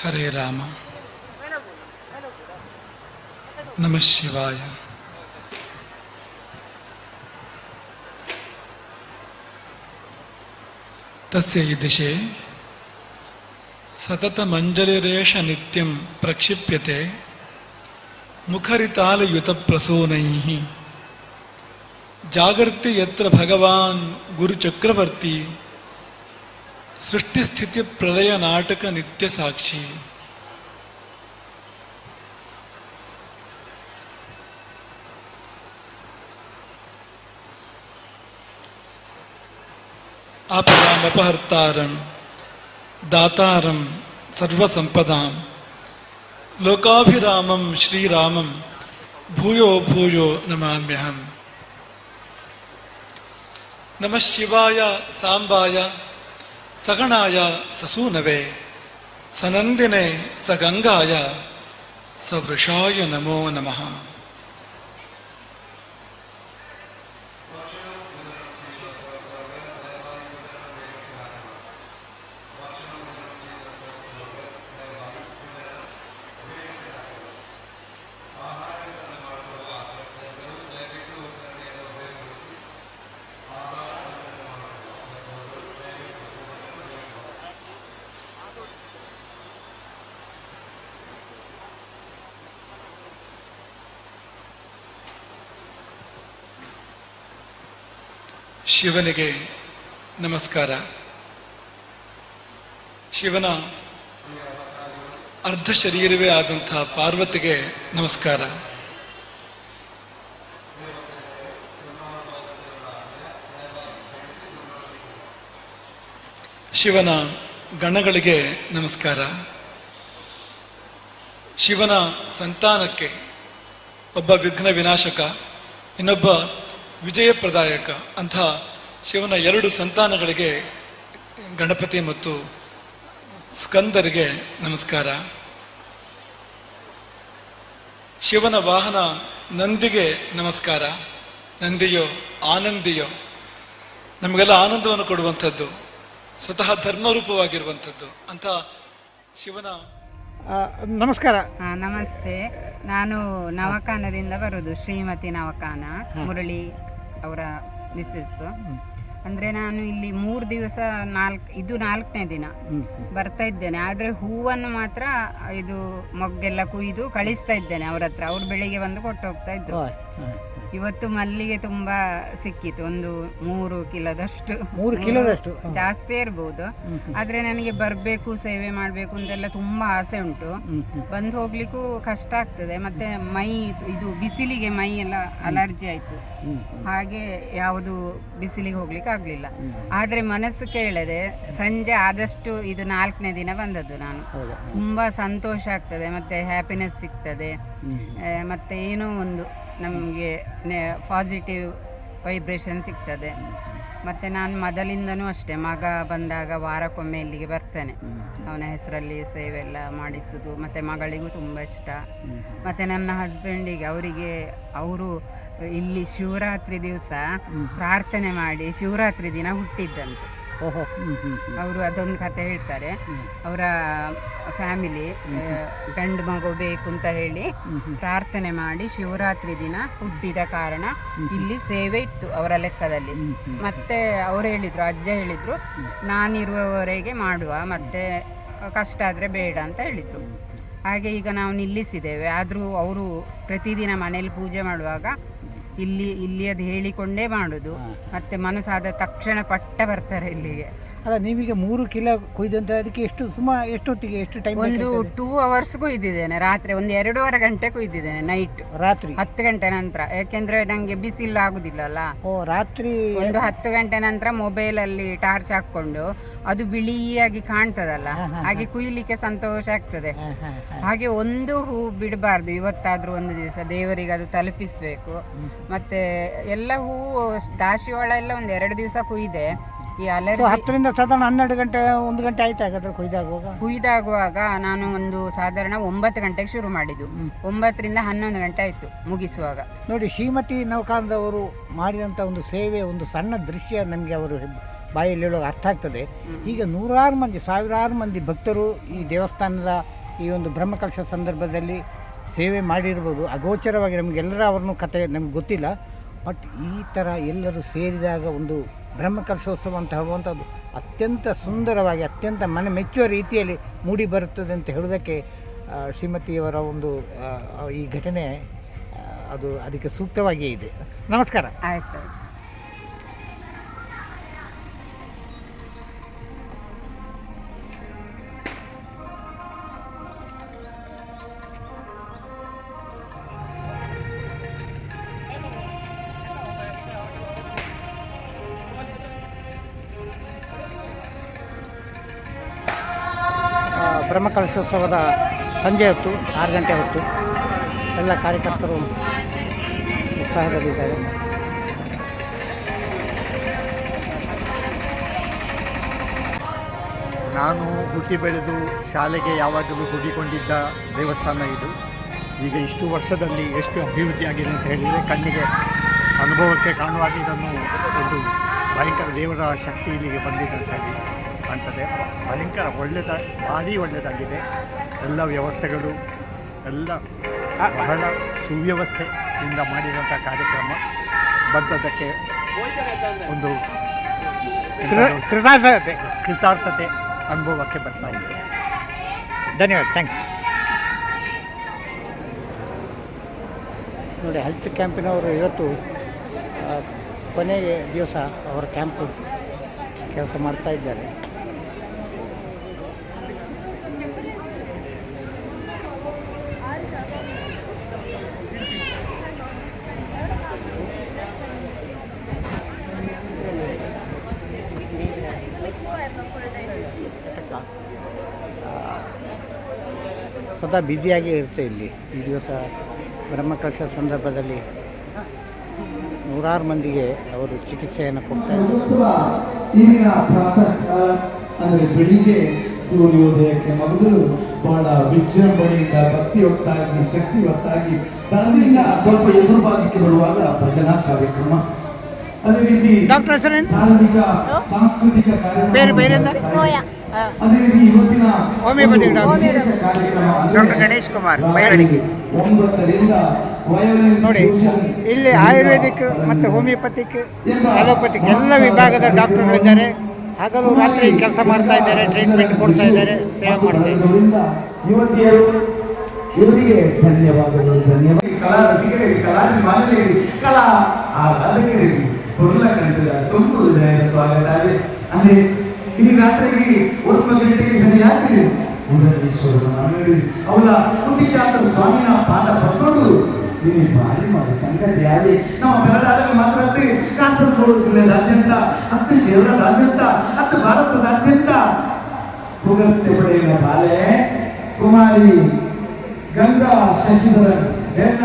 ಹರೇ ರಾಮ. ನಮಃ ಶಿವಾಯ. ತಸ್ಯ ದಿಶೆ ಸತತಮಂಜಲಿರೇಷ ನಿತ್ಯಂ ಪ್ರಕ್ಷಿಪ್ಯತೆ ಮುಖರಿತಾಲಯುತಪ್ರಸೂನೈಃ ಜಾಗರ್ತಿ ಯತ್ರ ಭಗವಾನ್ ಗುರುಚಕ್ರವರ್ತಿ ಸೃಷ್ಟಿಸ್ಥಿತಿ ಪ್ರಳಯ ನಾಟಕ ನಿತ್ಯ ಸಾಕ್ಷಿ. ಆಪದಾಮಪಹರ್ತಾರಂ ದಾತಾರಂ ಸರ್ವಸಂಪದಾಂ ಲೋಕಾಭಿರಾಮಂ ಶ್ರೀರಾಮಂ ಭೂಯೋ ಭೂಯೋ ನಮಾಮ್ಯಹಂ. ನಮಃ ಶಿವಾಯ ಸಾಂಬಾಯ ಸಗಣಾಯ ಸಸೂನವೇ ಸನಂದಿನೇ ಸಗಂಗಾಯ ಸವೃಷಾಯ ನಮೋ ನಮಃ. ಶಿವನಿಗೆ ನಮಸ್ಕಾರ. ಶಿವನ ಅರ್ಧ ಶರೀರವೇ ಆದಂತಹ ಪಾರ್ವತಿಗೆ ನಮಸ್ಕಾರ. ಶಿವನ ಗಣಗಳಿಗೆ ನಮಸ್ಕಾರ. ಶಿವನ ಸಂತಾನಕ್ಕೆ ಒಬ್ಬ ವಿಘ್ನ ವಿನಾಶಕ, ಇನ್ನೊಬ್ಬ ವಿಜಯಪ್ರದಾಯಕ ಅಂಥ ಶಿವನ ಎರಡು ಸಂತಾನಗಳಿಗೆ ಗಣಪತಿ ಮತ್ತು ಸ್ಕಂದರಿಗೆ ನಮಸ್ಕಾರ. ಶಿವನ ವಾಹನ ನಂದಿಗೆ ನಮಸ್ಕಾರ. ನಂದಿಯೋ ಆನಂದಿಯೋ ನಮಗೆಲ್ಲ ಆನಂದವನ್ನು ಕೊಡುವಂಥದ್ದು, ಸ್ವತಃ ಧರ್ಮರೂಪವಾಗಿರುವಂಥದ್ದು ಅಂಥ ಶಿವನ ನಮಸ್ಕಾರ. ನಮಸ್ತೆ. ನಾನು ನವಕಾನದಿಂದ ಬರೋದು, ಶ್ರೀಮತಿ ನವಕಾನ, ಮುರಳಿ ಅವರ ಮಿಸ್ಸಸ್. ಅಂದರೆ ನಾನು ಇಲ್ಲಿ 3 ದಿವಸ ಇದು 4ನೇ ದಿನ ಬರ್ತಾ ಇದ್ದೇನೆ. ಆದರೆ ಹೂವನ್ನು ಮಾತ್ರ ಇದು ಮೊಗ್ಗೆಲ್ಲ ಕುಯ್ದು ಕಳಿಸ್ತಾ ಇದ್ದೇನೆ ಅವ್ರ ಹತ್ರ. ಅವ್ರು ಬೆಳಿಗ್ಗೆ ಬಂದು ಕೊಟ್ಟು ಹೋಗ್ತಾ ಇದ್ರು. ಇವತ್ತು ಮಲ್ಲಿಗೆ ತುಂಬಾ ಸಿಕ್ಕಿತು, ಒಂದು 3 ಕಿಲೋದಷ್ಟು ಜಾಸ್ತಿ ಇರ್ಬೋದು. ಆದ್ರೆ ನನಗೆ ಬರ್ಬೇಕು, ಸೇವೆ ಮಾಡ್ಬೇಕು ಅಂತೆಲ್ಲ ತುಂಬಾ ಆಸೆ ಉಂಟು. ಬಂದು ಹೋಗ್ಲಿಕ್ಕೂ ಕಷ್ಟ ಆಗ್ತದೆ. ಮತ್ತೆ ಇದು ಬಿಸಿಲಿಗೆ ಮೈ ಎಲ್ಲ ಅಲರ್ಜಿ ಆಯ್ತು, ಹಾಗೆ ಯಾವುದು ಬಿಸಿಲಿಗೆ ಹೋಗ್ಲಿಕ್ಕೆ ಆಗ್ಲಿಲ್ಲ. ಆದ್ರೆ ಮನಸ್ಸು ಕೇಳದೆ ಸಂಜೆ ಆದಷ್ಟು ಇದು 4ನೇ ದಿನ ಬಂದದ್ದು ನಾನು. ತುಂಬಾ ಸಂತೋಷ ಆಗ್ತದೆ, ಮತ್ತೆ ಹ್ಯಾಪಿನೆಸ್ ಸಿಗ್ತದೆ, ಮತ್ತೆ ಏನೋ ಒಂದು ನಮಗೆ ಪಾಸಿಟಿವ್ ವೈಬ್ರೇಷನ್ ಸಿಗ್ತದೆ. ಮತ್ತು ನಾನು ಮೊದಲಿಂದನೂ ಅಷ್ಟೇ, ಮಗ ಬಂದಾಗ ವಾರಕ್ಕೊಮ್ಮೆ ಇಲ್ಲಿಗೆ ಬರ್ತೇನೆ. ಅವನ ಹೆಸರಲ್ಲಿ ಸೇವೆ ಎಲ್ಲ ಮಾಡಿಸೋದು, ಮತ್ತು ಮಗಳಿಗೂ ತುಂಬ ಇಷ್ಟ. ಮತ್ತು ನನ್ನ ಹಸ್ಬೆಂಡಿಗೆ ಅವರು ಇಲ್ಲಿ ಶಿವರಾತ್ರಿ ದಿವಸ ಪ್ರಾರ್ಥನೆ ಮಾಡಿ ಶಿವರಾತ್ರಿ ದಿನ ಹುಟ್ಟಿದ್ದಂತೆ. ಅವರು ಅದೊಂದು ಕತೆ ಹೇಳ್ತಾರೆ. ಅವರ ಫ್ಯಾಮಿಲಿ ಗಂಡು ಮಗು ಬೇಕು ಅಂತ ಹೇಳಿ ಪ್ರಾರ್ಥನೆ ಮಾಡಿ ಶಿವರಾತ್ರಿ ದಿನ ಹುಟ್ಟಿದ ಕಾರಣ ಇಲ್ಲಿ ಸೇವೆ ಇತ್ತು ಅವರ ಲೆಕ್ಕದಲ್ಲಿ. ಮತ್ತೆ ಅವರು ಹೇಳಿದ್ರು, ಅಜ್ಜ ಹೇಳಿದ್ರು, ನಾನಿರುವವರೆಗೆ ಮಾಡುವ, ಮತ್ತೆ ಕಷ್ಟ ಆದರೆ ಬೇಡ ಅಂತ ಹೇಳಿದರು. ಹಾಗೆ ಈಗ ನಾವು ನಿಲ್ಲಿಸಿದ್ದೇವೆ. ಆದರೂ ಅವರು ಪ್ರತಿದಿನ ಮನೇಲಿ ಪೂಜೆ ಮಾಡುವಾಗ ಇಲ್ಲಿಯದು ಹೇಳಿಕೊಂಡೇ ಮಾಡೋದು. ಮತ್ತೆ ಮನಸ್ಸಾದ ತಕ್ಷಣ ಪಟ್ಟ ಬರ್ತಾರೆ ಇಲ್ಲಿಗೆ. ಅಲ್ಲ, ನೀವೀಗ 3 ಕಿಲೋ ಕೊಯ್ದಂತ ಅದಕ್ಕೆ ಎಷ್ಟೊತ್ತಿಗೆ ಎಷ್ಟು ಟೈಮ್? ಒಂದು 2 ಅವರ್ಸ್ ಕೊಯ್ದಿದ್ದೇನೆ. ರಾತ್ರಿ ಒಂದು 2.5 ಗಂಟೆ ಕೊಯ್ದಿದ್ದೇನೆ, ನೈಟ್ ರಾತ್ರಿ 10 ಗಂಟೆ ನಂತರ. ಯಾಕೆಂದ್ರೆ ನಂಗೆ ಬಿಸಿಲು ಆಗುದಿಲ್ಲಲ್ಲ. ರಾತ್ರಿ ಒಂದು 10 ಗಂಟೆ ನಂತರ ಮೊಬೈಲಲ್ಲಿ ಟಾರ್ಚ್ ಹಾಕೊಂಡು ಅದು ಬಿಳಿಯಾಗಿ ಕಾಣ್ತದಲ್ಲ, ಹಾಗೆ ಕುಯ್ಲಿಕ್ಕೆ ಸಂತೋಷ ಆಗ್ತದೆ. ಹಾಗೆ ಒಂದು ಹೂ ಬಿಡಬಾರ್ದು. ಇವತ್ತಾದ್ರೂ ಒಂದು ದಿವಸ ದೇವರಿಗೆ ಅದು ತಲುಪಿಸ್ಬೇಕು. ಮತ್ತೆ ಎಲ್ಲ ಹೂವು ದಾಶಿವಾಳ ಎಲ್ಲ ಒಂದು 2 ದಿವಸ ಕುಯ್ದೆ. ಈ ಅಲರ್ಜಿ 10ರಿಂದ ಸಾಧಾರಣ 12 ಗಂಟೆ 1 ಗಂಟೆ ಆಯ್ತು ಹಾಗಾದ್ರೆ ಕುಯ್ದಾಗುವಾಗ ನಾನು ಒಂದು ಸಾಧಾರಣ 9 ಗಂಟೆಗೆ ಶುರು ಮಾಡಿದ್ದು. 9ರಿಂದ 11 ಗಂಟೆ ಆಯ್ತು ಮುಗಿಸುವಾಗ. ನೋಡಿ, ಶ್ರೀಮತಿ ನವಕಾನದವರು ಮಾಡಿದಂಥ ಒಂದು ಸೇವೆ, ಒಂದು ಸಣ್ಣ ದೃಶ್ಯ ನಮಗೆ ಅವರು ಬಾಯಲ್ಲಿ ಹೇಳುವಾಗ ಅರ್ಥ ಆಗ್ತದೆ. ಈಗ ನೂರಾರು ಮಂದಿ, ಸಾವಿರಾರು ಮಂದಿ ಭಕ್ತರು ಈ ದೇವಸ್ಥಾನದ ಈ ಒಂದು ಬ್ರಹ್ಮಕಲಶ ಸಂದರ್ಭದಲ್ಲಿ ಸೇವೆ ಮಾಡಿರ್ಬೋದು. ಅಗೋಚರವಾಗಿ ನಮಗೆಲ್ಲರ ಅವ್ರನ್ನೂ ಕತೆ ನಮ್ಗೆ ಗೊತ್ತಿಲ್ಲ. ಬಟ್ ಈ ಥರ ಎಲ್ಲರೂ ಸೇರಿದಾಗ ಒಂದು ಬ್ರಹ್ಮಕಲಶೋತ್ಸವ ಅಂತ ಹೇಳುವಂಥದ್ದು ಅತ್ಯಂತ ಸುಂದರವಾಗಿ, ಅತ್ಯಂತ ಮನ ಮೆಚ್ಚುವ ರೀತಿಯಲ್ಲಿ ಮೂಡಿ ಬರುತ್ತದೆ ಅಂತ ಹೇಳೋದಕ್ಕೆ ಶ್ರೀಮತಿಯವರ ಒಂದು ಈ ಘಟನೆ ಅದು ಅದಕ್ಕೆ ಸೂಕ್ತವಾಗಿಯೇ ಇದೆ. ನಮಸ್ಕಾರ. ಆಯ್ತು. ಬ್ರಹ್ಮಕಲಶೋತ್ಸವದ ಸಂಜೆ ಹೊತ್ತು 6 ಗಂಟೆ ಹೊತ್ತು ಎಲ್ಲ ಕಾರ್ಯಕರ್ತರು ಉತ್ಸಾಹದಲ್ಲಿದ್ದಾರೆ. ನಾನು ಹುಟ್ಟಿ ಬೆಳೆದು ಶಾಲೆಗೆ ಯಾವಾಗಲೂ ಹುಡಿಕೊಂಡಿದ್ದ ದೇವಸ್ಥಾನ ಇದು. ಈಗ ಇಷ್ಟು ವರ್ಷದಲ್ಲಿ ಎಷ್ಟು ಅಭಿವೃದ್ಧಿ ಆಗಿದೆ ಅಂತ ಹೇಳಿದರೆ ಕಣ್ಣಿಗೆ ಅನುಭವಕ್ಕೆ ಕಾಣುವಾಗ ಇದನ್ನು ಒಂದು ಭಯಂಕರ ದೇವರ ಶಕ್ತಿ ಇಲ್ಲಿಗೆ ಬಂದಿದ್ದಂತಾಗಿ ಕಾಣ್ತದೆ. ಭಯಂಕರ ಭಾರಿ ಒಳ್ಳೆಯದಾಗಿದೆ. ಎಲ್ಲ ವ್ಯವಸ್ಥೆಗಳು ಎಲ್ಲ ಬಹಳ ಸುವ್ಯವಸ್ಥೆಯಿಂದ ಮಾಡಿದಂಥ ಕಾರ್ಯಕ್ರಮ ಬದ್ಧತೆಗೆ ಒಂದು ಕೃತಾರ್ಥತೆ ಅನುಭವಕ್ಕೆ ಬರ್ತಾ ಇದೆ. ಧನ್ಯವಾದ, ಥ್ಯಾಂಕ್ಸ್. ನೋಡಿ, ಹೆಲ್ತ್ ಕ್ಯಾಂಪಿನವರು ಇವತ್ತು ಕೊನೆಯ ದಿವಸ ಅವರ ಕ್ಯಾಂಪು ಕೆಲಸ ಮಾಡ್ತಾ ಇದ್ದಾರೆ. ಸದಾ ಬ್ಯುಸಿಯಾಗಿ ಇರುತ್ತೆ ಇಲ್ಲಿ. ಈ ದಿವಸ ಬ್ರಹ್ಮಕಲಶ ಸಂದರ್ಭದಲ್ಲಿ ನೂರಾರು ಮಂದಿಗೆ ಅವರು ಚಿಕಿತ್ಸೆಯನ್ನು ಕೊಡ್ತಾ ಇದ್ದಾರೆ. ಇಲ್ಲಿನ ಪ್ರಾತಃ ಕಾಲ ಅಂದರೆ ಬೆಳಿಗ್ಗೆ ಸೂರ್ಯೋದಯಕ್ಕೆ ಮೊದಲು ಬಹಳ ವಿಜೃಂಭಣೆಯಿಂದ ಭಕ್ತಿವತ್ತಾಗಿ ಶಕ್ತಿವತ್ತಾಗಿ ತಂದೆಯಿಂದ ಸ್ವಲ್ಪ ಎದುರು ಭಾಗಕ್ಕೆ ಬರುವಾಗ ಭಜನಾ ಕಾರ್ಯಕ್ರಮ, ಅದೇ ರೀತಿ ಡಾಕ್ಟರ್ ಹೆಸರೇನು? ಧಾರ್ಮಿಕ ಸಾಂಸ್ಕೃತಿಕ ಕಾರ್ಯಕ್ರಮ, ಅದೇ ರೀತಿ ಇವತ್ತಿನ ಹೋಮಿಯೋಪತಿ ಕಾರ್ಯಕ್ರಮ ಡಾಕ್ಟರ್ ಗಣೇಶ್ ಕುಮಾರ್ ಬೈರಳಿಗೆ. 9ರಿಂದ ನೋಡಿ, ಇಲ್ಲಿ ಆಯುರ್ವೇದಿಕ್ ಮತ್ತು ಹೋಮಿಯೋಪತಿಕ್, ಅಲೋಪತಿಕ್ ಎಲ್ಲ ವಿಭಾಗದ ಡಾಕ್ಟರ್ಗಳಿದ್ದಾರೆ. ಹಗಲು ರಾತ್ರಿ ಕೆಲಸ ಮಾಡ್ತಾ ಇದ್ದಾರೆ, ಟ್ರೀಟ್ಮೆಂಟ್ ಕೊಡ್ತಾ ಇದ್ದಾರೆ, ಸೇವೆ ಮಾಡ್ತಾ ಇದ್ದಾರೆ. ಯುವತಿಯರು ಇವರಿಗೆ ಧನ್ಯವಾದಗಳು. ಧನ್ಯವಾದ ಕಲಾ ರಸಿಕರಿಗೆ, ಕಲಾಭಿಮಾನಿಗಳಿಗೆ, ಕಲಾ ಆರಾಧಕರಿಗೆ ಹೊರಲ ಕಂಠದ ತುಂಬು ಹೃದಯದ ಸ್ವಾಗತ. ಅಂದ್ರೆ ಇಲ್ಲಿ ರಾತ್ರಿಗೆ 1 ಗಂಟೆಗೆ ಸರಿಯಾಗಿ ಅವಳ ಕುಟಿಚಾತ್ರ ಸ್ವಾಮಿನ ಪಾದ ಪಟ್ಟೋಡು ಇಲ್ಲಿ ಭಾರಿ ಮಾಡಿ ಸಂಗತಿ ಆಗಿ ನಮ್ಮ ಬೆರಳಾದಾಗ ಮಾತ್ರ ಕಾಸರಗೋಡು ಜಿಲ್ಲೆಯಾದ್ಯಂತ, ಹತ್ತು ಕೇರಳದಾದ್ಯಂತ, ಹತ್ತು ಭಾರತದಾದ್ಯಂತ ಪುಗರ್ತೆ ಪಡೆಯುವ ಬಾಲೆ ಕುಮಾರಿ ಗಂಗಾ ಶಶಿಧರನ್ ಎನ್ನ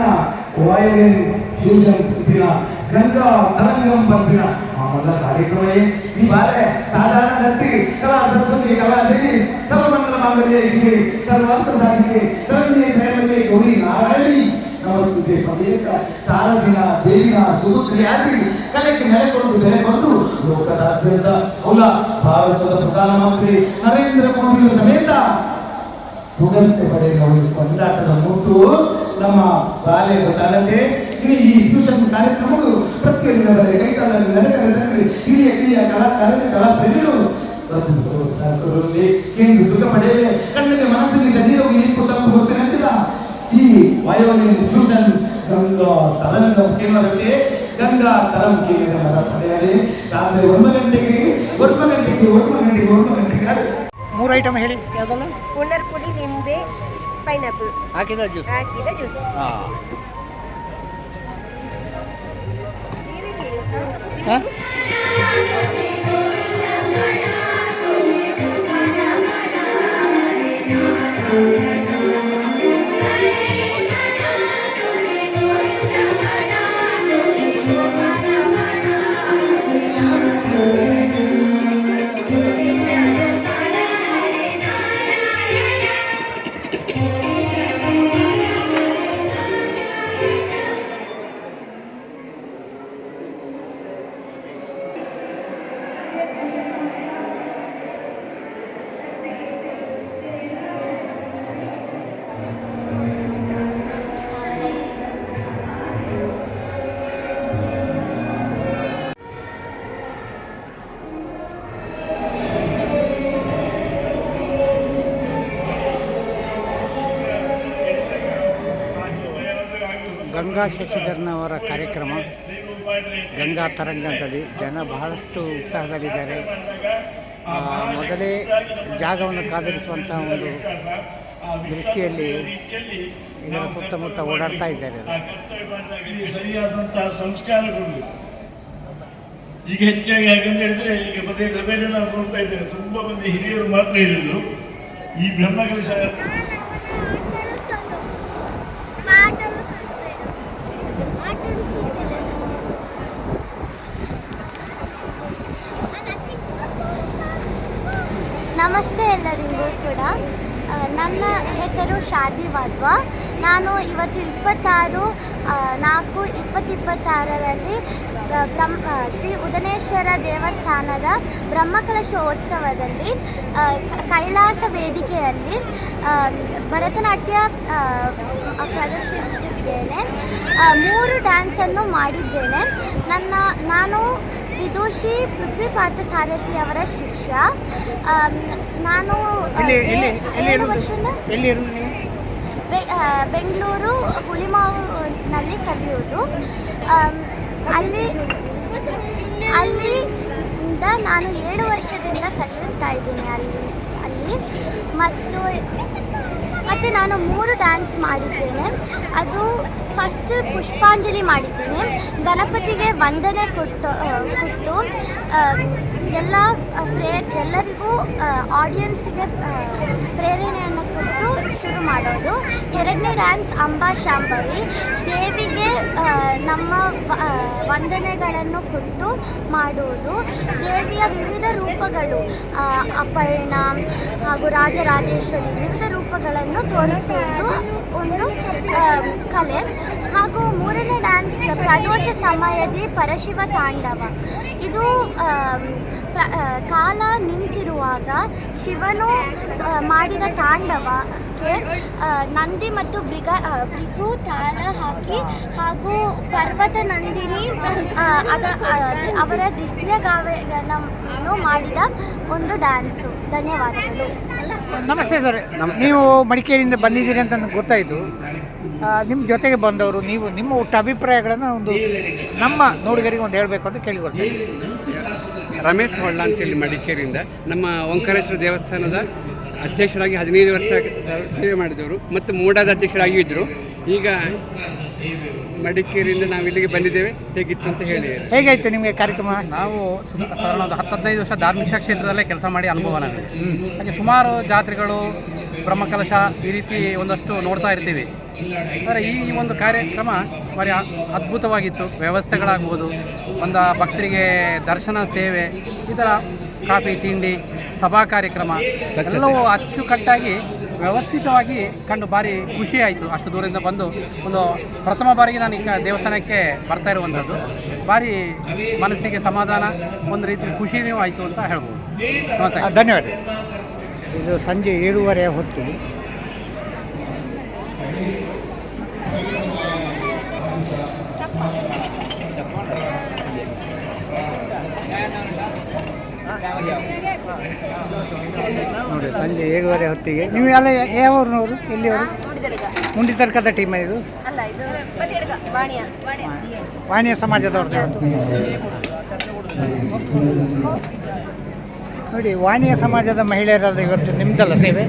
ವಾಯಲಿನ್ ಫ್ಯೂಷನ್ ಪಂಪಿನ ಗಂಗಾ ತರಂಗಂ ಪಂಪಿನ ಮೊದಲ ಕಾರ್ಯಕ್ರಮವೇ ಈ ಬಾಲೆ ಸಾಧಾರಣ ದತ್ತಿ ಕಲಾ ಸರಸ್ವತಿ ಕಲಾದೇವಿ ಸರ್ವಮಂಗಲ ಮಾಂಗಲ್ಯ ಶಿವೆ ಸರ್ವಾರ್ಥ ಸಾಧಿಕೆ ಶರಣ್ಯ ದೈವತೆ ಗೌರಿ ನಾರಾಯಣಿ ನಮಸ್ತುತೆ ಪದೇಕ ಶಾರದಿನ ದೇವಿನ ಸುಪುತ್ರಿಯಾಗಿ ಕಲೆಗೆ ನೆಲೆ ಕೊಟ್ಟು ಬೆಲೆ ಕೊಟ್ಟು ಲೋಕದಾದ್ಯಂತ ಅವಳ ಭಾರತದ ಪ್ರಧಾನಮಂತ್ರಿ ನರೇಂದ್ರ ಮೋದಿ ಸಮೇತ ಪುಗರ್ತೆ ಪಡೆಯುವ ಕೊಂಡಾಟದ ಮುಟ್ಟು ನಮ್ಮ ಬಾಲ್ಯದ ಕಾಲಕ್ಕೆ ಇನ್ನು ಈ ಟ್ಯೂಷನ್ ಕಾರ್ಯಕ್ರಮಗಳು ಪ್ರತಿಯೊಂದು ಕೈಕಾಲಲ್ಲಿ ನಡೆದರೆ ಹಿರಿಯ ಹಿರಿಯ ಕಲಾಪ್ರೇಮಿಗಳು ಕೇಂದ್ರ ಸುಖ ಪಡೆಯಲೇ ಕಣ್ಣಿಗೆ ಮನಸ್ಸಿಗೆ ಶರೀರವಾಗಿ ನಿಂಪು ತಪ್ಪು ಗೊತ್ತಿನ ಈ ವಯೋಲಿನ್ ಟ್ಯೂಷನ್ ಗಂಗಾ ತರಂಗ ಕೇಂದ್ರಕ್ಕೆ ಗಂಗಾ ತರಂ ಕೇಂದ್ರ ಪಡೆಯಲಿ. ರಾತ್ರಿ 1 ಗಂಟೆಗೆ 3 ಐಟಮ್ ಹೇಳಿ. ಯಾವುದಲ್ಲ? ಉಳ್ಳರ್ ಪುಡಿ, ನಿಂಬೆ, ಪೈನಾಪಲ್ ಹಾಕಿದ ಜ್ಯೂಸ್. ಹಾಂ, ಗಂಗಾ ಶಶಿಧರನವರ ಕಾರ್ಯಕ್ರಮ ಗಂಗಾ ತರಂಗ ಅಂತೇಳಿ ಜನ ಬಹಳಷ್ಟು ಉತ್ಸಾಹದಲ್ಲಿದ್ದಾರೆ. ಮೊದಲೇ ಜಾಗವನ್ನು ಕಾದಿರಿಸುವಂಥ ಒಂದು ದೃಷ್ಟಿಯಲ್ಲಿ ಇದರ ಸುತ್ತಮುತ್ತ ಓಡಾಡ್ತಾ ಇದ್ದಾರೆ. ಸರಿಯಾದಂತಹ ಸಂಸ್ಕಾರಗಳು ಈಗ ಹೆಚ್ಚಾಗಿ ಯಾಕಂತ ಹೇಳಿದ್ರೆ ಈಗ ಮತ್ತೆ ಸಭೆಯಲ್ಲಿ ನಾವು ನೋಡ್ತಾ ಇದ್ದೇವೆ, ತುಂಬಾ ಮಂದಿ ಹಿರಿಯರು ಮಾತ್ರ ಇರೋದು ಈ ಬ್ರಹ್ಮಕಲಶ. ನಮಸ್ತೆ ಎಲ್ಲರಿಗೂ ಕೂಡ. ನನ್ನ ಹೆಸರು ಶಾರ್ವಿ ವಾದ್ವಾ. ನಾನು ಇವತ್ತು 26/4/2026ರಲ್ಲಿ ಶ್ರೀ ಉದನೇಶ್ವರ ದೇವಸ್ಥಾನದ ಬ್ರಹ್ಮಕಲಶೋತ್ಸವದಲ್ಲಿ ಕೈಲಾಸ ವೇದಿಕೆಯಲ್ಲಿ ಭರತನಾಟ್ಯ ಪ್ರದರ್ಶಿಸಿದ್ದೇನೆ. 3 ಡ್ಯಾನ್ಸನ್ನು ಮಾಡಿದ್ದೇನೆ. ನಾನು ವಿದೂಷಿ ಪೃಥ್ವಿ ಪಾರ್ಥಸಾರಥಿ ಅವರ ಶಿಷ್ಯ. ನಾನು 7 ವರ್ಷದ ಬೆಂಗಳೂರು ಹುಳಿಮಾವಿನಲ್ಲಿ ಕಲಿಯೋದು. ಅಲ್ಲಿಂದ ನಾನು 7 ವರ್ಷದಿಂದ ಕಲಿಯುತ್ತಾ ಇದ್ದೀನಿ ಅಲ್ಲಿ ಮತ್ತು ನಾನು 3 ಡ್ಯಾನ್ಸ್ ಮಾಡಿದ್ದೇನೆ. ಅದು ಫಸ್ಟ್ ಪುಷ್ಪಾಂಜಲಿ ಮಾಡಿದ್ದೇನೆ. ಗಣಪತಿಗೆ ವಂದನೆ ಕೊಟ್ಟು ಎಲ್ಲರಿಗೂ ಆಡಿಯನ್ಸಿಗೆ ಪ್ರೇರಣೆಯನ್ನು ಕೊಟ್ಟು ಶುರು ಮಾಡೋದು. 2ನೇ ಡ್ಯಾನ್ಸ್ ಅಂಬಾ ಶಾಂಭವಿ, ದೇವಿಗೆ ನಮ್ಮ ವಂದನೆಗಳನ್ನು ಕೊಟ್ಟು ಮಾಡುವುದು. ದೇವಿಯ ವಿವಿಧ ರೂಪಗಳು ಅಪರ್ಣ ಹಾಗೂ ರಾಜರಾಜೇಶ್ವರಿ ವಿವಿಧ ರೂಪಗಳನ್ನು ತೋರಿಸುವುದು ಒಂದು ಕಲೆ. ಹಾಗೂ 3ನೇ ಡ್ಯಾನ್ಸ್ ಪ್ರದೋಷ ಸಮಯದಿ ಪರಶಿವ ತಾಂಡವ. ಇದು ಕಾಲ ನಿಂತಿರುವಾಗ ಶಿವನು ಮಾಡಿದ ತಾಂಡವಕ್ಕೆ ನಂದಿ ಮತ್ತು ಭೃಗು ತಾಳ ಹಾಕಿ ಹಾಗೂ ಪರ್ವತ ನಂದಿನಿ ಅವರ ದಿವ್ಯ ಗಾಯನವನ್ನು ಮಾಡಿದ ಒಂದು ಡ್ಯಾನ್ಸು. ಧನ್ಯವಾದಗಳು. ನಮಸ್ತೆ ಸರ್. ನೀವು ಮಡಿಕೇರಿಯಿಂದ ಬಂದಿದ್ದೀರಿ ಅಂತ ನನಗೆ ಗೊತ್ತಾಯಿತು. ನಿಮ್ಮ ಜೊತೆಗೆ ಬಂದವರು ನೀವು ನಿಮ್ಮ ಒಟ್ಟು ಅಭಿಪ್ರಾಯಗಳನ್ನು ಒಂದು ನಮ್ಮ ನೋಡುಗರಿಗೆ ಒಂದು ಹೇಳಬೇಕು ಅಂತ ಕೇಳಿಕೊಳ್ತೀನಿ. ರಮೇಶ್ ಹೊಳ್ಳ ಅಂತೇಳಿ ಮಡಿಕೇರಿಯಿಂದ ನಮ್ಮ ಓಂಕಾರೇಶ್ವರ ದೇವಸ್ಥಾನದ ಅಧ್ಯಕ್ಷರಾಗಿ 15 ವರ್ಷ ಸೇವೆ ಮಾಡಿದವರು ಮತ್ತು ಮೂಡಾದ ಅಧ್ಯಕ್ಷರಾಗಿಯೂ ಇದ್ದರು. ಈಗ ಮಡಿಕೇರಿಯಿಂದ ನಾವು ಇಲ್ಲಿಗೆ ಬಂದಿದ್ದೇವೆ. ಹೇಗಿತ್ತು ಅಂತ ಹೇಳಿ. ಹೇಗಾಯಿತು ನಿಮಗೆ ಕಾರ್ಯಕ್ರಮ? ನಾವು ಸಾಧಾರಣ 10-15 ವರ್ಷ ಧಾರ್ಮಿಕ ಕ್ಷೇತ್ರದಲ್ಲೇ ಕೆಲಸ ಮಾಡಿ ಅನುಭವ ನಮಗೆ. ಹಾಗೆ ಸುಮಾರು ಜಾತ್ರೆಗಳು, ಬ್ರಹ್ಮಕಲಶ ಈ ರೀತಿ ಒಂದಷ್ಟು ನೋಡ್ತಾ ಇರ್ತೀವಿ. ಆದರೆ ಈ ಒಂದು ಕಾರ್ಯಕ್ರಮ ಭಾರಿ ಅದ್ಭುತವಾಗಿತ್ತು. ವ್ಯವಸ್ಥೆಗಳಾಗ್ಬೋದು, ಒಂದು ಭಕ್ತರಿಗೆ ದರ್ಶನ ಸೇವೆ, ಈ ಥರ ಕಾಫಿ ತಿಂಡಿ ಸಭಾ ಕಾರ್ಯಕ್ರಮ ಎಲ್ಲವೂ ಅಚ್ಚುಕಟ್ಟಾಗಿ ವ್ಯವಸ್ಥಿತವಾಗಿ ಕಂಡು ಭಾರಿ ಖುಷಿ ಆಯಿತು. ಅಷ್ಟು ದೂರದಿಂದ ಬಂದು ಒಂದು ಪ್ರಥಮ ಬಾರಿಗೆ ನಾನು ಈಗ ದೇವಸ್ಥಾನಕ್ಕೆ ಬರ್ತಾ ಇರುವಂಥದ್ದು. ಭಾರಿ ಮನಸ್ಸಿಗೆ ಸಮಾಧಾನ, ಒಂದು ರೀತಿ ಖುಷಿನೂ ಆಯಿತು ಅಂತ ಹೇಳ್ಬೋದು. ನಮಸ್ತೆ, ಧನ್ಯವಾದ. ಇದು ಸಂಜೆ 7:30 ಹೊತ್ತು. ನೋಡಿ, ಸಂಜೆ 7:30 ಹೊತ್ತಿಗೆ. ನೀವು ಎಲ್ಲ ಯಾವೂರಿನವರು? ಎಲ್ಲಿಯವರು? ಮುಂಡಿತರ್ಕದ ಟೀಮ್ ಇದು? ವಾಣಿಯ ಸಮಾಜದವ್ರದ್ದು ಇವತ್ತು. ನೋಡಿ, ವಾಣಿಯ ಸಮಾಜದ ಮಹಿಳೆಯರಾದ ಇವತ್ತು ನಿಮ್ದಲ್ಲ ಸೇವೆ?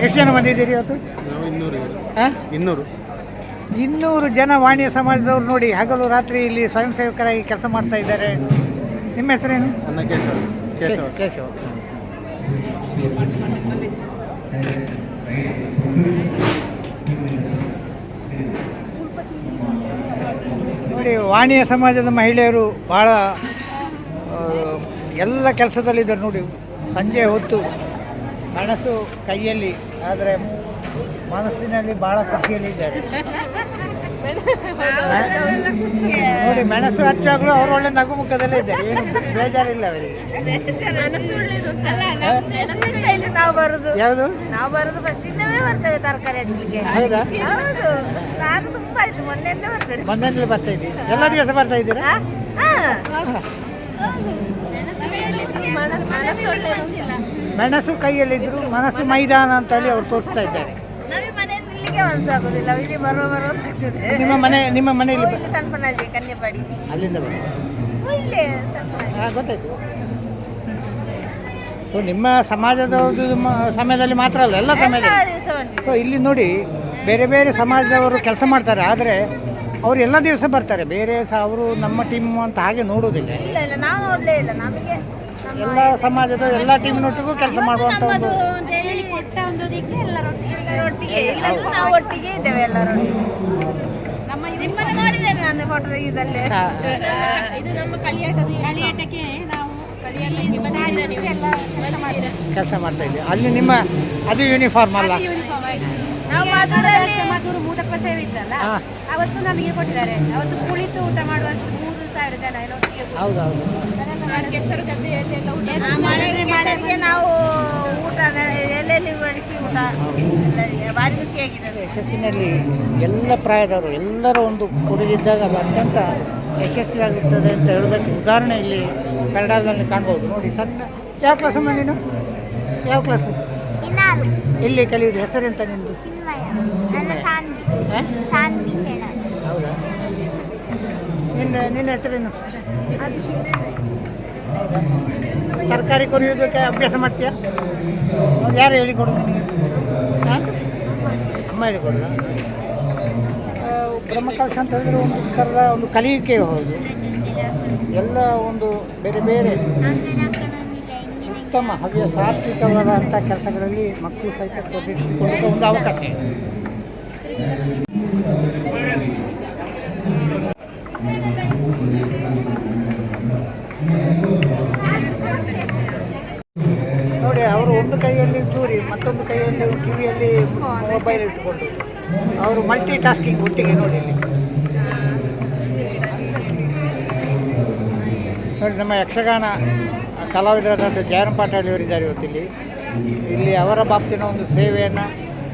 ಎಷ್ಟು ಜನ ಬಂದಿದ್ದೀರಿ ಇವತ್ತು? 200 ಜನ ವಾಣಿಯ ಸಮಾಜದವ್ರು. ನೋಡಿ, ಹಗಲು ರಾತ್ರಿ ಇಲ್ಲಿ ಸ್ವಯಂ ಸೇವಕರಾಗಿ ಕೆಲಸ ಮಾಡ್ತಾ ಇದ್ದಾರೆ. ನಿಮ್ಮ ಹೆಸರೇನು? ಕೇಶವ. ನೋಡಿ, ವಾಣಿಯ ಸಮಾಜದ ಮಹಿಳೆಯರು ಭಾಳ ಎಲ್ಲ ಕೆಲಸದಲ್ಲಿದ್ದಾರೆ. ನೋಡಿ, ಸಂಜೆ ಹೊತ್ತು ಮೆಣಸು ಕೈಯಲ್ಲಿ, ಆದರೆ ಮನಸ್ಸಿನಲ್ಲಿ ಭಾಳ ಖುಷಿಯಲ್ಲಿದ್ದಾರೆ. ನೋಡಿ, ಮೆಣಸು ಹಚ್ಚಾಗಲೂ ಅವರು ಒಳ್ಳೆ ನಗು ಮುಖದಲ್ಲೇ ಇದ್ದಾರೆ. ಏನು ಬೇಜಾರಿಲ್ಲ ಅವರಿಗೆ. ಯಾವುದು? ನಾವು ಬರೋದು ಫಸ್ಟಿಂದವೇ ಬರ್ತೇವೆ ತರಕಾರಿ ಹಚ್ಚಲಿಕ್ಕೆ. ಹೌದಾ? ಹೌದು, ನಾನು ತುಂಬಾ ಆಯ್ತು, ಮೊನ್ನೆಯಿಂದ ಬರ್ತೇನೆ. ಮೊನ್ನೆಯಿಂದಲೇ ಬರ್ತಾ ಇದ್ದೀರಿ? ಎಲ್ಲ ದಿವಸ ಬರ್ತಾ ಇದ್ದೀರಾ? ಮನಸ್ಸು ಮೆಣಸು ಕೈಯಲ್ಲಿದ್ದರು, ಮನಸ್ಸು ಮೈದಾನ ಅಂತ ಹೇಳಿ ಅವ್ರು ತೋರಿಸ್ತಾ ಇದ್ದಾರೆ. ಬರ್ಲಿಕ್ಕೆ ಮನಸ್ಸಾಗೋದಿಲ್ಲ, ಇಲ್ಲಿ ಬರೋ ಆಗ್ತದೆ. ನಿಮ್ಮ ಮನೆಯಲ್ಲಿ ಇಲ್ಲಿ ತನ್ಪನಾಜಿ ಕನ್ಯಪಾಡಿ ಅಲ್ಲಿಂದ ಬನ್ನಿ. ಇಲ್ಲೇ ತನ್ಪನಾಜಿ. ಗೊತ್ತಾಯ್ತು. ಸೊ ನಿಮ್ಮ ಸಮಾಜದವ್ರದ್ದು ಸಮಯದಲ್ಲಿ ಮಾತ್ರ ಅಲ್ಲ, ಎಲ್ಲ ಸಮಯದಲ್ಲಿ. ದಿವಸ ಬಂದಿದೆ. ಸೊ ಇಲ್ಲಿ ನೋಡಿ ಬೇರೆ ಬೇರೆ ಸಮಾಜದವರು ಕೆಲಸ ಮಾಡ್ತಾರೆ, ಆದರೆ ಅವರು ಎಲ್ಲ ದಿವಸ ಬರ್ತಾರೆ. ಬೇರೆ ಅವರು ನಮ್ಮ ಟೀಮ್ ಅಂತ ಹಾಗೆ ನೋಡೋದಿಲ್ಲ. ಇಲ್ಲ ಇಲ್ಲ, ನಾವು ನೋಡ್ಲೇ ಇಲ್ಲ. ನಮಗೆ ಎಲ್ಲ ಸಮಾಜದ ಎಲ್ಲ ಟೀಮಿನೊಟ್ಟಿಗೂ ಕೆಲಸ ಮಾಡುವಂಥ ಒಂದು ಎಲ್ಲರೊಟ್ಟಿಗೆ ಇಲ್ಲಂದ್ರೆ ನಾವು ಒಟ್ಟಿಗೆ ಇದ್ದೇವೆ, ಎಲ್ಲರೊಟ್ಟಿಗೆ. ನಿಮ್ಮನ್ನು ನೋಡಿದ್ದೇನೆ ನಾನು ಫೋಟೋ ತೆಗೆದಲ್ಲೇ. ಇದು ನಮ್ಮ ಕಲಿಯಾಟಕ್ಕೆ ನಾವು ಕೆಲಸ ಮಾಡ್ತಾ ಇದ್ದೀವಿ. ಅಲ್ಲಿ ನಿಮ್ಮ ಅದು ಯೂನಿಫಾರ್ಮ್ ಅಲ್ಲ? ನಾವು ಮಧುರು ಮೂಟಪ್ಪ ಸೇವೆ ಇದ್ದಲ್ಲ, ಅವತ್ತು ನಮಗೆ ಕೊಟ್ಟಿದ್ದಾರೆ. ಅವತ್ತು ಕುಳಿತು ಊಟ ಮಾಡುವಷ್ಟು 3,000 ಜನ ಎಲ್ಲ ಒಟ್ಟಿಗೆ. ಹೌದೌದು. ಕೆಸರು ಗದ್ದೆಯಲ್ಲೆಲ್ಲ ಮಳೆಗೆ ನಾವು ಊಟ ಎಲ್ಲೆಲ್ಲಿ ಬಡಿಸಿ ಊಟ ಎಲ್ಲರಿಗೆ ಭಾರಿ ಖುಷಿಯಾಗಿದೆ. ಯಶಸ್ಸಿನಲ್ಲಿ ಎಲ್ಲ ಪ್ರಾಯದವರು ಎಲ್ಲರ ಒಂದು ಕೊಡುಗಿದ್ದಾಗ ಅದು ಅತ್ಯಂತ ಯಶಸ್ವಿಯಾಗುತ್ತದೆ ಅಂತ ಹೇಳೋದಕ್ಕೆ ಉದಾಹರಣೆ ಇಲ್ಲಿ ಕನ್ನಡದಲ್ಲಿ ಕಾಣ್ಬೋದು. ನೋಡಿ, ಸಣ್ಣ ಯಾವ ಕ್ಲಾಸ್ ಅಮ್ಮ ನೀನು? ಯಾವ ಕ್ಲಾಸು? ಎಲ್ಲಿ ಕಲಿಯುವುದು? ಹೆಸರೆಂತ ನಿಂದು? ಹೌದಾ? ನಿನ್ನ ಹೆಸರೇನು? ತರಕಾರಿ ಕೊರಿಯೋದಕ್ಕೆ ಅಭ್ಯಾಸ ಮಾಡ್ತೀಯಾ? ಯಾರು ಹೇಳಿಕೊಡೋದು ನಿನಗೆ? ಹಾಂ, ಅಮ್ಮ ಹೇಳಿಕೊಡೋಣ. ಬ್ರಹ್ಮಕಲಶ ಅಂತ ಹೇಳಿದ್ರೆ ಒಂದು ಥರದ ಒಂದು ಕಲಿಕೆ ಹೌದು. ಎಲ್ಲ ಒಂದು ಬೇರೆ ಬೇರೆ ಉತ್ತಮ ಹವ್ಯ ಸಾತ್ವಿಕವಾದಂಥ ಕೆಲಸಗಳಲ್ಲಿ ಮಕ್ಕಳು ಸಹಿತ ತೊಡಗಿಸಿಕೊಳ್ಳುವ ಒಂದು ಅವಕಾಶ ಇದೆ. ನೋಡಿ, ಅವರು ಒಂದು ಕೈಯಲ್ಲಿ ಚೂರಿ, ಮತ್ತೊಂದು ಕೈಯಲ್ಲಿ ಕಿವಿಯಲ್ಲಿ ಮೊಬೈಲ್ ಇಟ್ಟುಕೊಂಡು ಅವರು ಮಲ್ಟಿ ಟಾಸ್ಕಿಂಗ್ ಒಟ್ಟಿಗೆ. ನೋಡಿ ಇಲ್ಲಿ ನೋಡಿ, ನಮ್ಮ ಯಕ್ಷಗಾನ ಕಲಾವಿದರಾದಂಥ ಜಯರಾಮ್ ಪಾಟೀಲ್ ಅವರಿದ್ದಾರೆ ಇವತ್ತಿಲ್ಲಿ. ಇಲ್ಲಿ ಅವರ ಬಾಪ್ತಿನ ಒಂದು ಸೇವೆಯನ್ನು,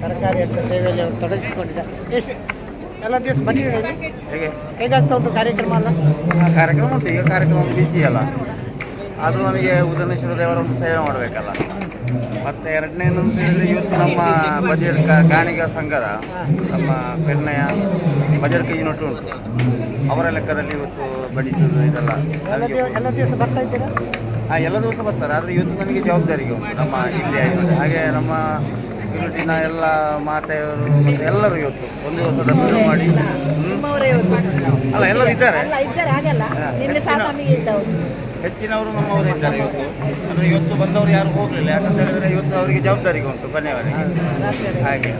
ತರಕಾರಿ ಅಂತ ಸೇವೆಯಲ್ಲಿ ಅವರು ತೊಡಗಿಸಿಕೊಂಡಿದ್ದಾರೆ. ಎಷ್ಟು ಎಲ್ಲ ದಿವಸ ಬಂದಿದ್ದಾರೆ ಹೇಗೆ ಹೇಗಾಗ್ತಾ ಉಂಟು ಕಾರ್ಯಕ್ರಮ? ಅಲ್ಲ, ಕಾರ್ಯಕ್ರಮ ಉಂಟು. ಈಗ ಕಾರ್ಯಕ್ರಮ ಬಿಸಿ ಅಲ್ಲ, ಅದು ನಮಗೆ ಉದನೇಶ್ವರ ದೇವರ ಒಂದು ಸೇವೆ ಮಾಡಬೇಕಲ್ಲ. ಮತ್ತು ಎರಡನೇನು ಅಂತ ಹೇಳಿದರೆ, ಇವತ್ತು ನಮ್ಮ ಬಜೆಟ್ ಗಾಣಿಗ ಸಂಘದ ನಮ್ಮ ಪೆರ್ನೆಯ ಬಜೆಟ್ ಯೂನಿಟ್ ಉಂಟು, ಅವರ ಲೆಕ್ಕದಲ್ಲಿ ಇವತ್ತು ಬಡಿಸೋದು ಇದೆಲ್ಲ ಎಲ್ಲ ದಿವಸ ಬರ್ತಾ ಇದ್ದೀರಾ? ಎಲ್ಲ ದಿವಸ ಬರ್ತಾರೆ. ಆದರೆ ಇವತ್ತು ನಮಗೆ ಜವಾಬ್ದಾರಿಗೆ ಉಂಟು ನಮ್ಮ ಇಲ್ಲಿ ಯೂನಿಟ್. ಹಾಗೆ ನಮ್ಮ ಯೂನಿಟಿನ ಎಲ್ಲ ಮಾತೆಯವರು ಮತ್ತು ಎಲ್ಲರೂ ಇವತ್ತು ಒಂದು ದಿವಸದ ಬಿಡು ಮಾಡಿ ಅಲ್ಲ ಎಲ್ಲರೂ ಇದ್ದಾರೆ. ಹೆಚ್ಚಿನವರು ನಮ್ಮವರು ಇದ್ದಾರೆ ಇವತ್ತು. ಅಂದರೆ ಇವತ್ತು ಬಂದವರು ಯಾರು ಹೋಗಲಿಲ್ಲ, ಯಾಕಂತ ಹೇಳಿದರೆ ಇವತ್ತು ಅವರಿಗೆ ಜವಾಬ್ದಾರಿಗೆ ಉಂಟು ಕೊನೆಯವರೆಗೆ. ಹಾಗೆ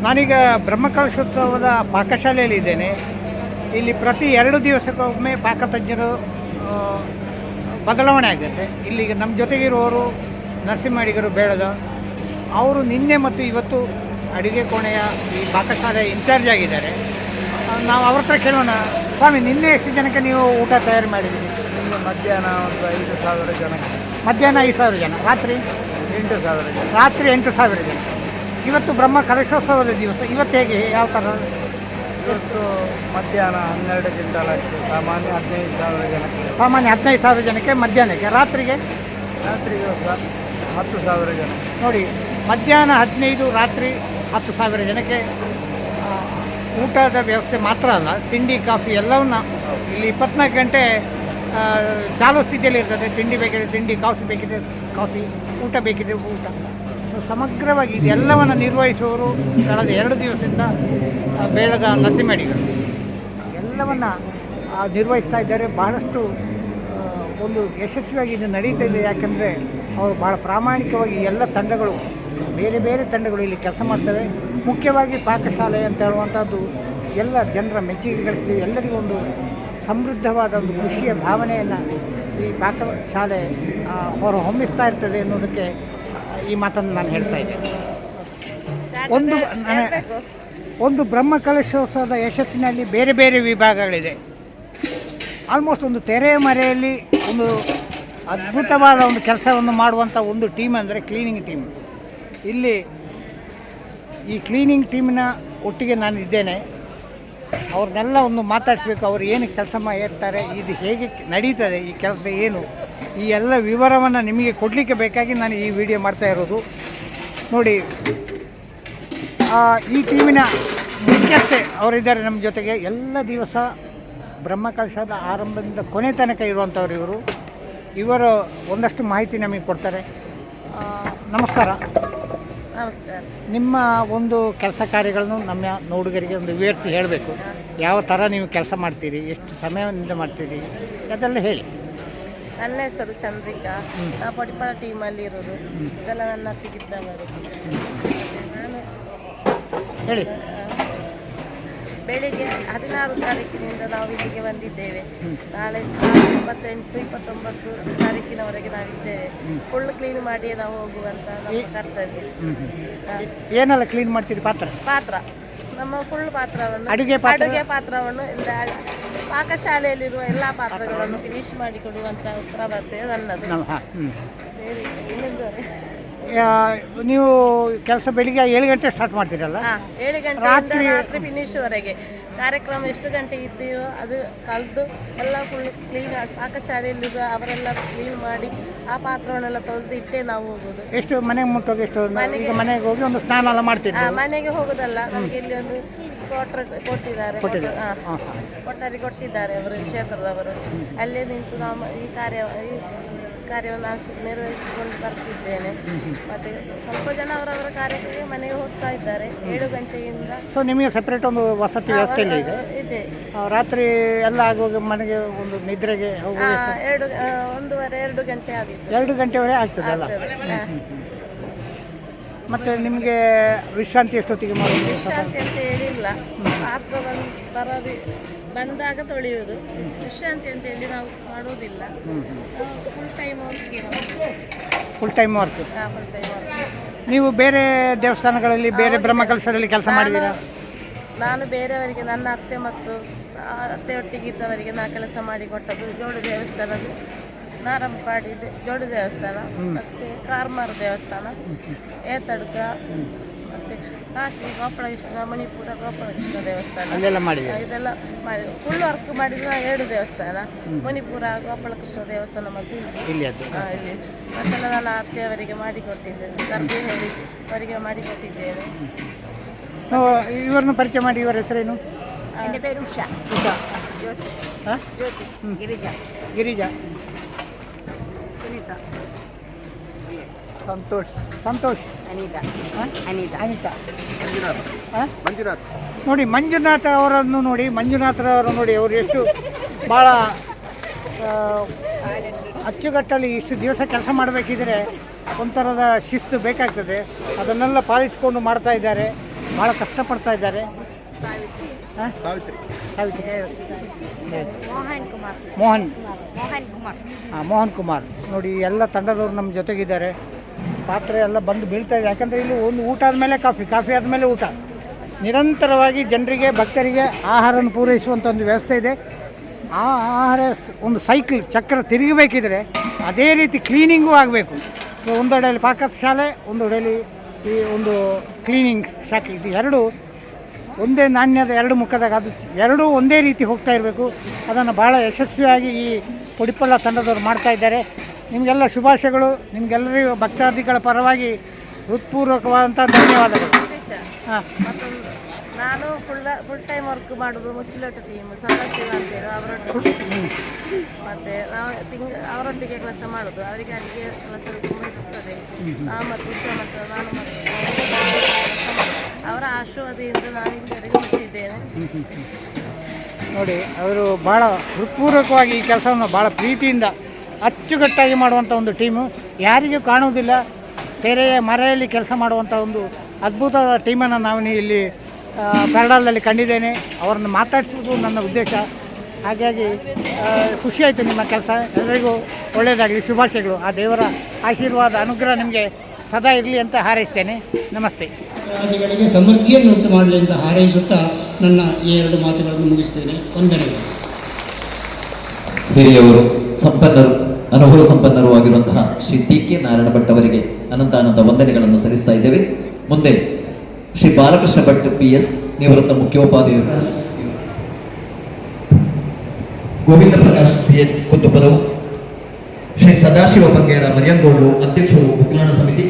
ನಾನೀಗ ಬ್ರಹ್ಮಕಲಶೋತ್ಸವದ ಪಾಕಶಾಲೆಯಲ್ಲಿ ಇದ್ದೇನೆ. ಇಲ್ಲಿ ಪ್ರತಿ 2 ದಿವಸಕ್ಕೊಮ್ಮೆ ಪಾಕತಜ್ಞರು ಬದಲಾವಣೆ ಆಗುತ್ತೆ. ಇಲ್ಲಿಗೆ ನಮ್ಮ ಜೊತೆಗಿರುವವರು ನರಸಿಂಹ ಬೇಡದ ಅವರು ನಿನ್ನೆ ಮತ್ತು ಇವತ್ತು ಅಡುಗೆ ಕೋಣೆಯ ಈ ಪಾಕಶಾಲೆ ಇನ್ಚಾರ್ಜ್ ಆಗಿದ್ದಾರೆ. ನಾವು ಅವ್ರ ಹತ್ರ ಕೇಳೋಣ. ಸ್ವಾಮಿ, ನಿನ್ನೆ ಎಷ್ಟು ಜನಕ್ಕೆ ನೀವು ಊಟ ತಯಾರು ಮಾಡಿದ್ದೀರಿ? ಮಧ್ಯಾಹ್ನ ಒಂದು 5,000 ಜನಕ್ಕೆ. ಮಧ್ಯಾಹ್ನ 5,000 ಜನ, ರಾತ್ರಿ 8,000 ಜನ. ರಾತ್ರಿ 8,000 ಜನ. ಇವತ್ತು ಬ್ರಹ್ಮ ಕಲಶೋತ್ಸವದ ದಿವಸ. ಇವತ್ತು ಹೇಗೆ, ಯಾವ ಥರ? ಇವತ್ತು ಮಧ್ಯಾಹ್ನ 12 ಕ್ವಿಂಟಾಲಕ್ಕೆ, ಸಾಮಾನ್ಯ 15,000 ಜನಕ್ಕೆ. ಸಾಮಾನ್ಯ 15,000 ಜನಕ್ಕೆ ಮಧ್ಯಾಹ್ನಕ್ಕೆ. ರಾತ್ರಿಗೆ 10,000 ಜನ. ನೋಡಿ, ಮಧ್ಯಾಹ್ನ 15, ರಾತ್ರಿ 10,000 ಜನಕ್ಕೆ ಊಟದ ವ್ಯವಸ್ಥೆ ಮಾತ್ರ ಅಲ್ಲ, ತಿಂಡಿ ಕಾಫಿ ಎಲ್ಲವನ್ನ ಇಲ್ಲಿ 24 ಗಂಟೆ ಚಾಲು ಸ್ಥಿತಿಯಲ್ಲಿ ಇರ್ತದೆ. ತಿಂಡಿ ಬೇಕಿದ್ರೆ ತಿಂಡಿ, ಕಾಫಿ ಬೇಕಿದ್ರೆ ಕಾಫಿ, ಊಟ ಬೇಕಿದ್ರೆ ಊಟ. ಸೊ ಸಮಗ್ರವಾಗಿ ಇದೆಲ್ಲವನ್ನು ನಿರ್ವಹಿಸುವವರು ಕಳೆದ 2 ದಿವಸದಿಂದ ಬೇಡದ ನರಸಿಂಹಡಿಗರು ಎಲ್ಲವನ್ನು ನಿರ್ವಹಿಸ್ತಾ ಇದ್ದಾರೆ. ಬಹಳಷ್ಟು ಒಂದು ಯಶಸ್ವಿಯಾಗಿ ಇದು ನಡೀತಾ ಇದೆ. ಯಾಕಂದರೆ ಅವರು ಭಾಳ ಪ್ರಾಮಾಣಿಕವಾಗಿ ಎಲ್ಲ ತಂಡಗಳು, ಬೇರೆ ಬೇರೆ ತಂಡಗಳು ಇಲ್ಲಿ ಕೆಲಸ ಮಾಡ್ತವೆ. ಮುಖ್ಯವಾಗಿ ಪಾಕಶಾಲೆ ಅಂತ ಹೇಳುವಂಥದ್ದು ಎಲ್ಲ ಜನರ ಮೆಚ್ಚುಗೆ ಗಳಿಸಿದೆ. ಎಲ್ಲರಿಗೂ ಒಂದು ಸಮೃದ್ಧವಾದ ಒಂದು ಖುಷಿಯ ಭಾವನೆಯನ್ನು ಈ ಪಾಕಶಾಲೆ ಹೊರಹೊಮ್ಮಿಸ್ತಾ ಇರ್ತದೆ ಎನ್ನುವುದಕ್ಕೆ ಈ ಮಾತನ್ನು ನಾನು ಹೇಳ್ತಾ ಇದ್ದೇನೆ. ಒಂದು ಬ್ರಹ್ಮಕಲಶೋತ್ಸವದ ಯಶಸ್ಸಿನಲ್ಲಿ ಬೇರೆ ಬೇರೆ ವಿಭಾಗಗಳಿದೆ. ಆಲ್ಮೋಸ್ಟ್ ಒಂದು ತೆರೆಯ ಮರೆಯಲ್ಲಿ ಒಂದು ಅದ್ಭುತವಾದ ಒಂದು ಕೆಲಸವನ್ನು ಮಾಡುವಂಥ ಒಂದು ಟೀಮ್ ಅಂದರೆ ಕ್ಲೀನಿಂಗ್ ಟೀಮ್. ಇಲ್ಲಿ ಈ ಕ್ಲೀನಿಂಗ್ ಟೀಮಿನ ಒಟ್ಟಿಗೆ ನಾನು ಇದ್ದೇನೆ. ಅವ್ರನ್ನೆಲ್ಲ ಒಂದು ಮಾತಾಡಿಸ್ಬೇಕು. ಅವರು ಏನು ಕೆಲಸ ಇರ್ತಾರೆ, ಇದು ಹೇಗೆ ನಡೀತದೆ, ಈ ಕೆಲಸ ಏನು, ಈ ಎಲ್ಲ ವಿವರವನ್ನು ನಿಮಗೆ ಕೊಡಲಿಕ್ಕೆ ಬೇಕಾಗಿ ನಾನು ಈ ವಿಡಿಯೋ ಮಾಡ್ತಾ ಇರೋದು. ನೋಡಿ, ಈ ಟೀಮಿನ ಮುಖ್ಯಸ್ಥೆ ಅವರಿದ್ದಾರೆ ನಮ್ಮ ಜೊತೆಗೆ. ಎಲ್ಲ ದಿವಸ ಬ್ರಹ್ಮಕಲಶದ ಆರಂಭದಿಂದ ಕೊನೆ ತನಕ ಇರುವಂಥವ್ರು ಇವರು ಒಂದಷ್ಟು ಮಾಹಿತಿ ನಮಗೆ ಕೊಡ್ತಾರೆ. ನಮಸ್ಕಾರ. ನಮಸ್ಕಾರ. ನಿಮ್ಮ ಒಂದು ಕೆಲಸ ಕಾರ್ಯಗಳನ್ನು ನಮ್ಮ ನೋಡುಗರಿಗೆ ಒಂದು ವಿವರಿಸಿ ಹೇಳಬೇಕು. ಯಾವ ಥರ ನೀವು ಕೆಲಸ ಮಾಡ್ತೀರಿ, ಎಷ್ಟು ಸಮಯದಿಂದ ಮಾಡ್ತೀರಿ, ಅದೆಲ್ಲ ಹೇಳಿ. ನನ್ನ ಹೆಸರು ಚಂದ್ರಿಕಾ. ನಾ ಪಡಿಪಳ ಟೀಮಲ್ಲಿ ಇರೋದು. ಇದೆಲ್ಲ ನನ್ನ ಅತ್ತಿಗಿದ್ದವರು. ನಾನು ಹೇಳಿ. ಬೆಳಿಗ್ಗೆ 16 ತಾರೀಕಿನಿಂದ ನಾವು ಇಲ್ಲಿಗೆ ಬಂದಿದ್ದೇವೆ. ನಾಳೆ 28, 29 ತಾರೀಕಿನವರೆಗೆ ನಾವಿದ್ದೇವೆ. ಫುಲ್ ಕ್ಲೀನ್ ಮಾಡಿ ನಾವು ಹೋಗುವಂತ ನಮ್ಮ ಕರ್ತವ್ಯ. ಏನೆಲ್ಲ ಕ್ಲೀನ್ ಮಾಡ್ತೀರಿ? ಪಾತ್ರ ನಮ್ಮ ಫುಲ್ ಪಾತ್ರವನ್ನು, ಅಡುಗೆ ಪಾತ್ರವನ್ನು ಎಲ್ಲ ಪಾಕಶಾಲೆಯಲ್ಲಿರುವ ಎಲ್ಲ ಪಾತ್ರಗಳನ್ನು ಫಿನಿಶ್ ಮಾಡಿಕೊಡುವಂಥ ಪ್ರವೃತ್ತಿ ನನ್ನದು. ಇನ್ನೊಂದು ನೀವು ಕೆಲಸ ಬೆಳಿಗ್ಗೆ 7 ಗಂಟೆ ಸ್ಟಾರ್ಟ್ ಮಾಡ್ತೀರಲ್ಲ? 7 ಗಂಟೆಯಿಂದ ರಾತ್ರಿ ಫಿನಿಶ್ವರೆಗೆ. ಕಾರ್ಯಕ್ರಮ ಎಷ್ಟು ಗಂಟೆಗೆ ಇದ್ದೀರೋ ಅದು ಕಳೆದು ಎಲ್ಲ ಫುಲ್ ಕ್ಲೀನ್ ಪಾಕಶಾಲೆಯಲ್ಲಿರುವ ಅವರೆಲ್ಲ ಕ್ಲೀನ್ ಮಾಡಿ ಆ ಪಾತ್ರವನ್ನೆಲ್ಲ ತೊಳೆದು ಇಟ್ಟೇ ನಾವು ಹೋಗೋದು. ಎಷ್ಟು ಮನೆಗೆ ಮುಟ್ಟೋಗಿ ಎಷ್ಟು ಮನೆಗೆ ಹೋಗಿ ಒಂದು ಸ್ನಾನ ಎಲ್ಲ ಮಾಡ್ತೀವಿ? ಮನೆಗೆ ಹೋಗೋದಲ್ಲ, ನಮಗೆ ಇಲ್ಲಿ ಒಂದು ಕೊಟ್ಟಿದ್ದಾರೆ, ಕೊಠಾರಿ ಕೊಟ್ಟಿದ್ದಾರೆ ಅವರು ಕ್ಷೇತ್ರದವರು. ಅಲ್ಲೇ ನಿಂತು ನಾವು ಈ ಕಾರ್ಯವನ್ನು ನಿರ್ವಹಿಸಿಕೊಂಡು ಬರ್ತಿದ್ದೇನೆ. ಮತ್ತೆ ಸ್ವಲ್ಪ ಜನ ಅವರವರ ಕಾರ್ಯಕ್ಕೆ ಮನೆಗೆ ಹೋಗ್ತಾ ಇದ್ದಾರೆ 7 ಗಂಟೆಯಿಂದ. ಸೊ ನಿಮಗೆ ಸಪ್ರೇಟ್ ಒಂದು ವಸತಿ ವ್ಯವಸ್ಥೆ ಇದೆ. ರಾತ್ರಿ ಎಲ್ಲ ಆಗುವಾಗ ಮನೆಗೆ ಒಂದು ನಿದ್ರೆಗೆ ಹೋಗುವ 1:30-2 ಗಂಟೆ ಆಗಿತ್ತು. 2 ಗಂಟೆವರೆಗೆ ಆಗ್ತದಲ್ಲ? ಮತ್ತು ನಿಮಗೆ ವಿಶ್ರಾಂತಿ ಎಷ್ಟೊತ್ತಿಗೆ ಮಾಡೋದು? ವಿಶ್ರಾಂತಿ ಅಂತ ಹೇಳಿಲ್ಲ, ಪಾತ್ರ ಬಂದಾಗ ತೊಳೆಯೋದು. ವಿಶ್ರಾಂತಿ ಅಂತ ಹೇಳಿ ನಾವು ಮಾಡೋದಿಲ್ಲ. Full time work. ನೀವು ಬೇರೆ ದೇವಸ್ಥಾನಗಳಲ್ಲಿ, ಬೇರೆ ಬ್ರಹ್ಮಕಲಶದಲ್ಲಿ ಕೆಲಸ ಮಾಡಿದ್ದೀರಾ? ನಾನು ಬೇರೆಯವರಿಗೆ, ನನ್ನ ಅತ್ತೆ ಮತ್ತು ಅತ್ತೆಯೊಟ್ಟಿಗೆ ಇದ್ದವರಿಗೆ ನಾ ಕೆಲಸ ಮಾಡಿಕೊಟ್ಟದ್ದು ಜೋಡು ದೇವಸ್ಥಾನದ, ನಾರಂಪಾಡಿ ಜೋಡು ದೇವಸ್ಥಾನ, ಮತ್ತು ಕಾರ್ಮಾರ ದೇವಸ್ಥಾನ, ಏತಡ್ಕ, ಮತ್ತು ಕಾಶಿ ಗೋಪಾಲಕೃಷ್ಣ, ಮಣಿಪುರ ಗೋಪಾಲಕೃಷ್ಣ ದೇವಸ್ಥಾನ, ಇದೆಲ್ಲ ಮಾಡಿ ಫುಲ್ ವರ್ಕ್ ಮಾಡಿದ 2 ದೇವಸ್ಥಾನ, ಮಣಿಪುರ ಗೋಪಾಲಕೃಷ್ಣ ದೇವಸ್ಥಾನ ಮತ್ತು ಇಲ್ಲಿ ಮತ್ತೆಲ್ಲ ನನ್ನ ಅತ್ತೆಯವರಿಗೆ ಮಾಡಿಕೊಟ್ಟಿದ್ದೇನೆ. ದರ್ಜೆ ಹೇಳಿ ಅವರಿಗೆ ಮಾಡಿಕೊಟ್ಟಿದ್ದೇನೆ. ಇವರನ್ನು ಪರಿಚಯ ಮಾಡಿ. ಇವರ ಹೆಸರೇನು? എൻ്റെ പേര് ഉഷ. ജ്യോതി. ജ്യോതി. ಗಿರಿಜಾ. ಸುನೀತಾ. ಸಂತೋಷ್. ಅನಿತಾ. ಮಂಜುನಾಥ್. ನೋಡಿ, ಮಂಜುನಾಥ್ ಅವರನ್ನು ನೋಡಿ, ಮಂಜುನಾಥರವರು ನೋಡಿ, ಅವರು ಎಷ್ಟು ಭಾಳ ಅಚ್ಚುಕಟ್ಟಲ್ಲಿ ಇಷ್ಟು ದಿವಸ ಕೆಲಸ ಮಾಡಬೇಕಿದ್ರೆ ಒಂಥರದ ಶಿಸ್ತು ಬೇಕಾಗ್ತದೆ. ಅದನ್ನೆಲ್ಲ ಪಾಲಿಸಿಕೊಂಡು ಮಾಡ್ತಾ ಇದ್ದಾರೆ, ಭಾಳ ಕಷ್ಟಪಡ್ತಾ ಇದ್ದಾರೆ. ಮೋಹನ್ ಕುಮಾರ್ ನೋಡಿ, ಎಲ್ಲ ತಂಡದವರು ನಮ್ಮ ಜೊತೆಗಿದ್ದಾರೆ. ಪಾತ್ರೆ ಎಲ್ಲ ಬಂದು ಬೀಳ್ತಾ ಇದೆ. ಯಾಕಂದರೆ ಇಲ್ಲಿ ಒಂದು ಊಟ ಆದಮೇಲೆ ಕಾಫಿ ಆದಮೇಲೆ ಊಟ, ನಿರಂತರವಾಗಿ ಜನರಿಗೆ, ಭಕ್ತರಿಗೆ ಆಹಾರವನ್ನು ಪೂರೈಸುವಂಥ ಒಂದು ವ್ಯವಸ್ಥೆ ಇದೆ. ಆ ಆಹಾರ ಒಂದು ಸೈಕಲ್ ಚಕ್ರ ತಿರುಗಬೇಕಿದ್ರೆ ಅದೇ ರೀತಿ ಕ್ಲೀನಿಂಗೂ ಆಗಬೇಕು. ಒಂದೆಡೆಯಲ್ಲಿ ಪಾಕಶಾಲೆ, ಒಂದೆಡೆಯಲ್ಲಿ ಈ ಒಂದು ಕ್ಲೀನಿಂಗ್ ಶಾಖೆ, ಇದು ಎರಡು ಒಂದೇ ನಾಣ್ಯದ 2 ಮುಖದಾಗ, ಅದು ಎರಡೂ ಒಂದೇ ರೀತಿ ಹೋಗ್ತಾ ಇರಬೇಕು. ಅದನ್ನು ಭಾಳ ಯಶಸ್ವಿಯಾಗಿ ಈ ಪುಡಿಪಳ್ಳ ತಂಡದವರು ಮಾಡ್ತಾ ಇದ್ದಾರೆ. ನಿಮಗೆಲ್ಲ ಶುಭಾಶಯಗಳು. ನಿಮಗೆಲ್ಲರಿಗೂ ಭಕ್ತಾದಿಗಳ ಪರವಾಗಿ ಹೃತ್ಪೂರ್ವಕವಾದಂಥ ಧನ್ಯವಾದಗಳು. ನಾನು ಫುಲ್ ಟೈಮ್ ವರ್ಕ್ ಮಾಡೋದು ಮುಚ್ಚಲೋಟ ಟೀಮ್ ಸದಾಶಿವ ಅಂತೇಳಿ ಅವರೊಟ್ಟಿಗೆ. ಮತ್ತು ನಾವು ಅವರೊಟ್ಟಿಗೆ ಕೆಲಸ ಮಾಡೋದು, ಅವರಿಗೆ ಅಲ್ಲಿಗೆ ಕೆಲಸ ತುಂಬ ಇರ್ತದೆ. ನಾವು ಮತ್ತು ವಿಶ್ವಮಂತ ನಾನು ಮತ್ತು ಅವರ ಆಶೀರ್ವಾದದಿಂದ ನಾನು ಇಲ್ಲಿವರೆಗೆ ಮುಟ್ಟಿದ್ದೇನೆ. ನೋಡಿ, ಅವರು ಭಾಳ ಹೃತ್ಪೂರ್ವಕವಾಗಿ ಈ ಕೆಲಸವನ್ನು ಭಾಳ ಪ್ರೀತಿಯಿಂದ ಅಚ್ಚುಕಟ್ಟಾಗಿ ಮಾಡುವಂಥ ಒಂದು ಟೀಮು. ಯಾರಿಗೂ ಕಾಣುವುದಿಲ್ಲ, ತೆರೆಯ ಮರೆಯಲ್ಲಿ ಕೆಲಸ ಮಾಡುವಂಥ ಒಂದು ಅದ್ಭುತವಾದ ಟೀಮನ್ನು ನಾವು ಇಲ್ಲಿ ಪೆರಡಾಲದಲ್ಲಿ ಕಂಡಿದ್ದೇನೆ. ಅವರನ್ನು ಮಾತಾಡಿಸೋದು ನನ್ನ ಉದ್ದೇಶ. ಹಾಗಾಗಿ ಖುಷಿಯಾಯಿತು ನಿಮ್ಮ ಕೆಲಸ. ಎಲ್ಲರಿಗೂ ಒಳ್ಳೆಯದಾಗಲಿ, ಶುಭಾಶಯಗಳು. ಆ ದೇವರ ಆಶೀರ್ವಾದ ಅನುಗ್ರಹ ನಿಮಗೆ ಸದಾ ಇರಲಿ ಅಂತ ಹಾರೈಸ್ತೇನೆ. ನಮಸ್ತೆ. ರಾಜ್ಯಗಳಿಗೆ ಸಮೃದ್ಧಿಯನ್ನು ಉಂಟು ಮಾಡಲಿ ಅಂತ ಹಾರೈಸುತ್ತಾ ನನ್ನ ಈ 2 ಮಾತುಗಳನ್ನು ಮುಗಿಸ್ತೇನೆ. ವಂದನೆಗಳು. ಹಿರಿಯವರು, ಸಂಪನ್ನರು, ಅನುಭವ ಸಂಪನ್ನರು ಆಗಿರುವಂತಹ ಶ್ರೀ ಟಿ.ಕೆ. ನಾರಾಯಣ ಭಟ್ ಅವರಿಗೆ ಅನಂತ ವಂದನೆಗಳನ್ನು ಸಲ್ಲಿಸ್ತಾ ಇದ್ದೇವೆ. ಮುಂದೆ ಶ್ರೀ ಬಾಲಕೃಷ್ಣ ಭಟ್ PS, ನಿವೃತ್ತ ಮುಖ್ಯೋಪಾಧ್ಯಾಯರು, ಗೋವಿಂದ ಪ್ರಕಾಶ್ CH ಕುತ್ತುಪದವು, ಶ್ರೀ ಸದಾಶಿವ ಬಂಗೇರ ಮರಿಯಂಗೋಡು, ಅಧ್ಯಕ್ಷರು ಉಗ್ರಾಣ ಸಮಿತಿ,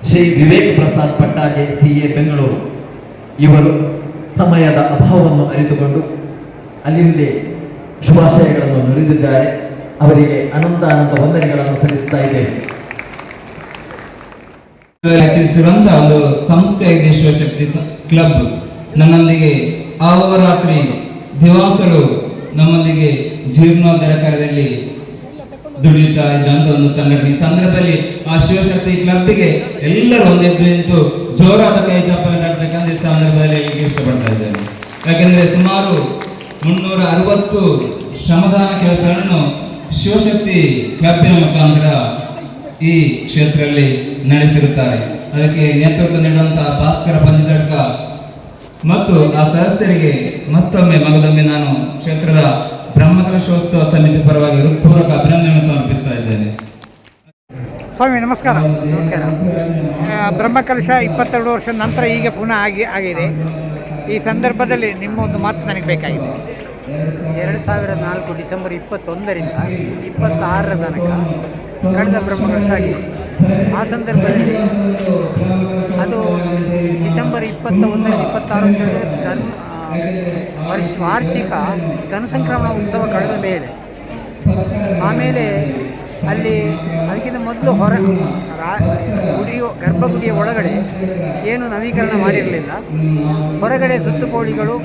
ಶ್ರೀ ವಿವೇಕ್ ಪ್ರಸಾದ್ ಪಟ್ಟಾಜೆ CA ಬೆಂಗಳೂರು. ಇವರು ಸಮಯದ ಅಭಾವವನ್ನು ಅರಿತುಕೊಂಡು ಅಲ್ಲಿಂದೇ ಶುಭಾಶಯಗಳನ್ನು ನುಡಿದಿದ್ದಾರೆ. ಅವರಿಗೆ ಅನಂತ ವಂದನೆಗಳನ್ನು ಸಲ್ಲಿಸ್ತಾ ಇದ್ದೇವೆ. ರಚಿಸಿರುವಂತಹ ಒಂದು ಸಂಸ್ಥೆ ಇದೆ ಶಿವಶಕ್ತಿ ಕ್ಲಬ್. ನನ್ನೊಂದಿಗೆ ಅಹೋರಾತ್ರಿ ದಿವಾಸರು ನಮ್ಮೊಂದಿಗೆ ಜೀರ್ಣೋದ್ಧಾರ ಕಾರ್ಯದಲ್ಲಿ ದುಡಿಯುತ್ತಾ ಇದ್ದಂತ ಒಂದು ಸಂಘಟನೆ. ಈ ಸಂದರ್ಭದಲ್ಲಿ ಆ ಶಿವಶಕ್ತಿ ಕ್ಲಬ್ಗೆ ಎಲ್ಲರೂ ಒಂದೆದ್ದು ನಿಂತು ಜೋರಾದ ಕೈ ಚಪ್ಪಾಳೆ ತಟ್ಟಬೇಕಂತ ಈ ಸಂದರ್ಭದಲ್ಲಿ ಇಷ್ಟಪಡ್ತಾ ಇದ್ದೇನೆ. ಯಾಕೆಂದ್ರೆ ಸುಮಾರು 360 ಶ್ರಮದಾನ ಕೆಲಸಗಳನ್ನು ಶಿವಶಕ್ತಿ ಕ್ಲಬ್ಬಿನ ಮುಖಾಂತರ ಈ ಕ್ಷೇತ್ರದಲ್ಲಿ ನಡೆಸಿರುತ್ತಾರೆ. ಅದಕ್ಕೆ ನೇತೃತ್ವ ನೀಡುವಂತಹ ಭಾಸ್ಕರ ಪಂಜದಡ್ಕ ಮತ್ತು ಆ ಸದಸ್ಯರಿಗೆ ಮತ್ತೊಮ್ಮೆ ಮಗದೊಮ್ಮೆ ನಾನು ಕ್ಷೇತ್ರದ ಬ್ರಹ್ಮಕಲಶೋತ್ಸವ ಸಮಿತಿ ಪರವಾಗಿ ಹೃತ್ಪೂರ್ವಕ ಅಭಿನಂದನೆ ಸಮರ್ಪಿಸ್ತಾ ಇದ್ದೇನೆ. ಸ್ವಾಮಿ ನಮಸ್ಕಾರ. ನಮಸ್ಕಾರ. ಬ್ರಹ್ಮಕಲಶ 22 ವರ್ಷದ ನಂತರ ಈಗ ಪುನಃ ಆಗಿದೆ. ಈ ಸಂದರ್ಭದಲ್ಲಿ ನಿಮ್ಮ ಒಂದು ಮಾತು ನನಗೆ ಬೇಕಾಗಿದೆ. 2004 ಡಿಸೆಂಬರ್ 21ರಿಂದ 26ರ ತನಕ ಕಳೆದ ಬ್ರಹ್ಮಕಲಶ ಆಗಿತ್ತು. ಆ ಸಂದರ್ಭದಲ್ಲಿ ಅದು ಡಿಸೆಂಬರ್ 21 26 ವಾರ್ಷಿಕ ಧನುಸಂಕ್ರಮಣ ಉತ್ಸವ ಕಳೆದ ಮೇಲೆ ಆಮೇಲೆ ಅಲ್ಲಿ ಅದಕ್ಕಿಂತ ಮೊದಲು ಗರ್ಭಗುಡಿಯ ಒಳಗಡೆ ಏನು ನವೀಕರಣ ಮಾಡಿರಲಿಲ್ಲ. ಹೊರಗಡೆ ಸುತ್ತುಕೋಳಿಗಳು,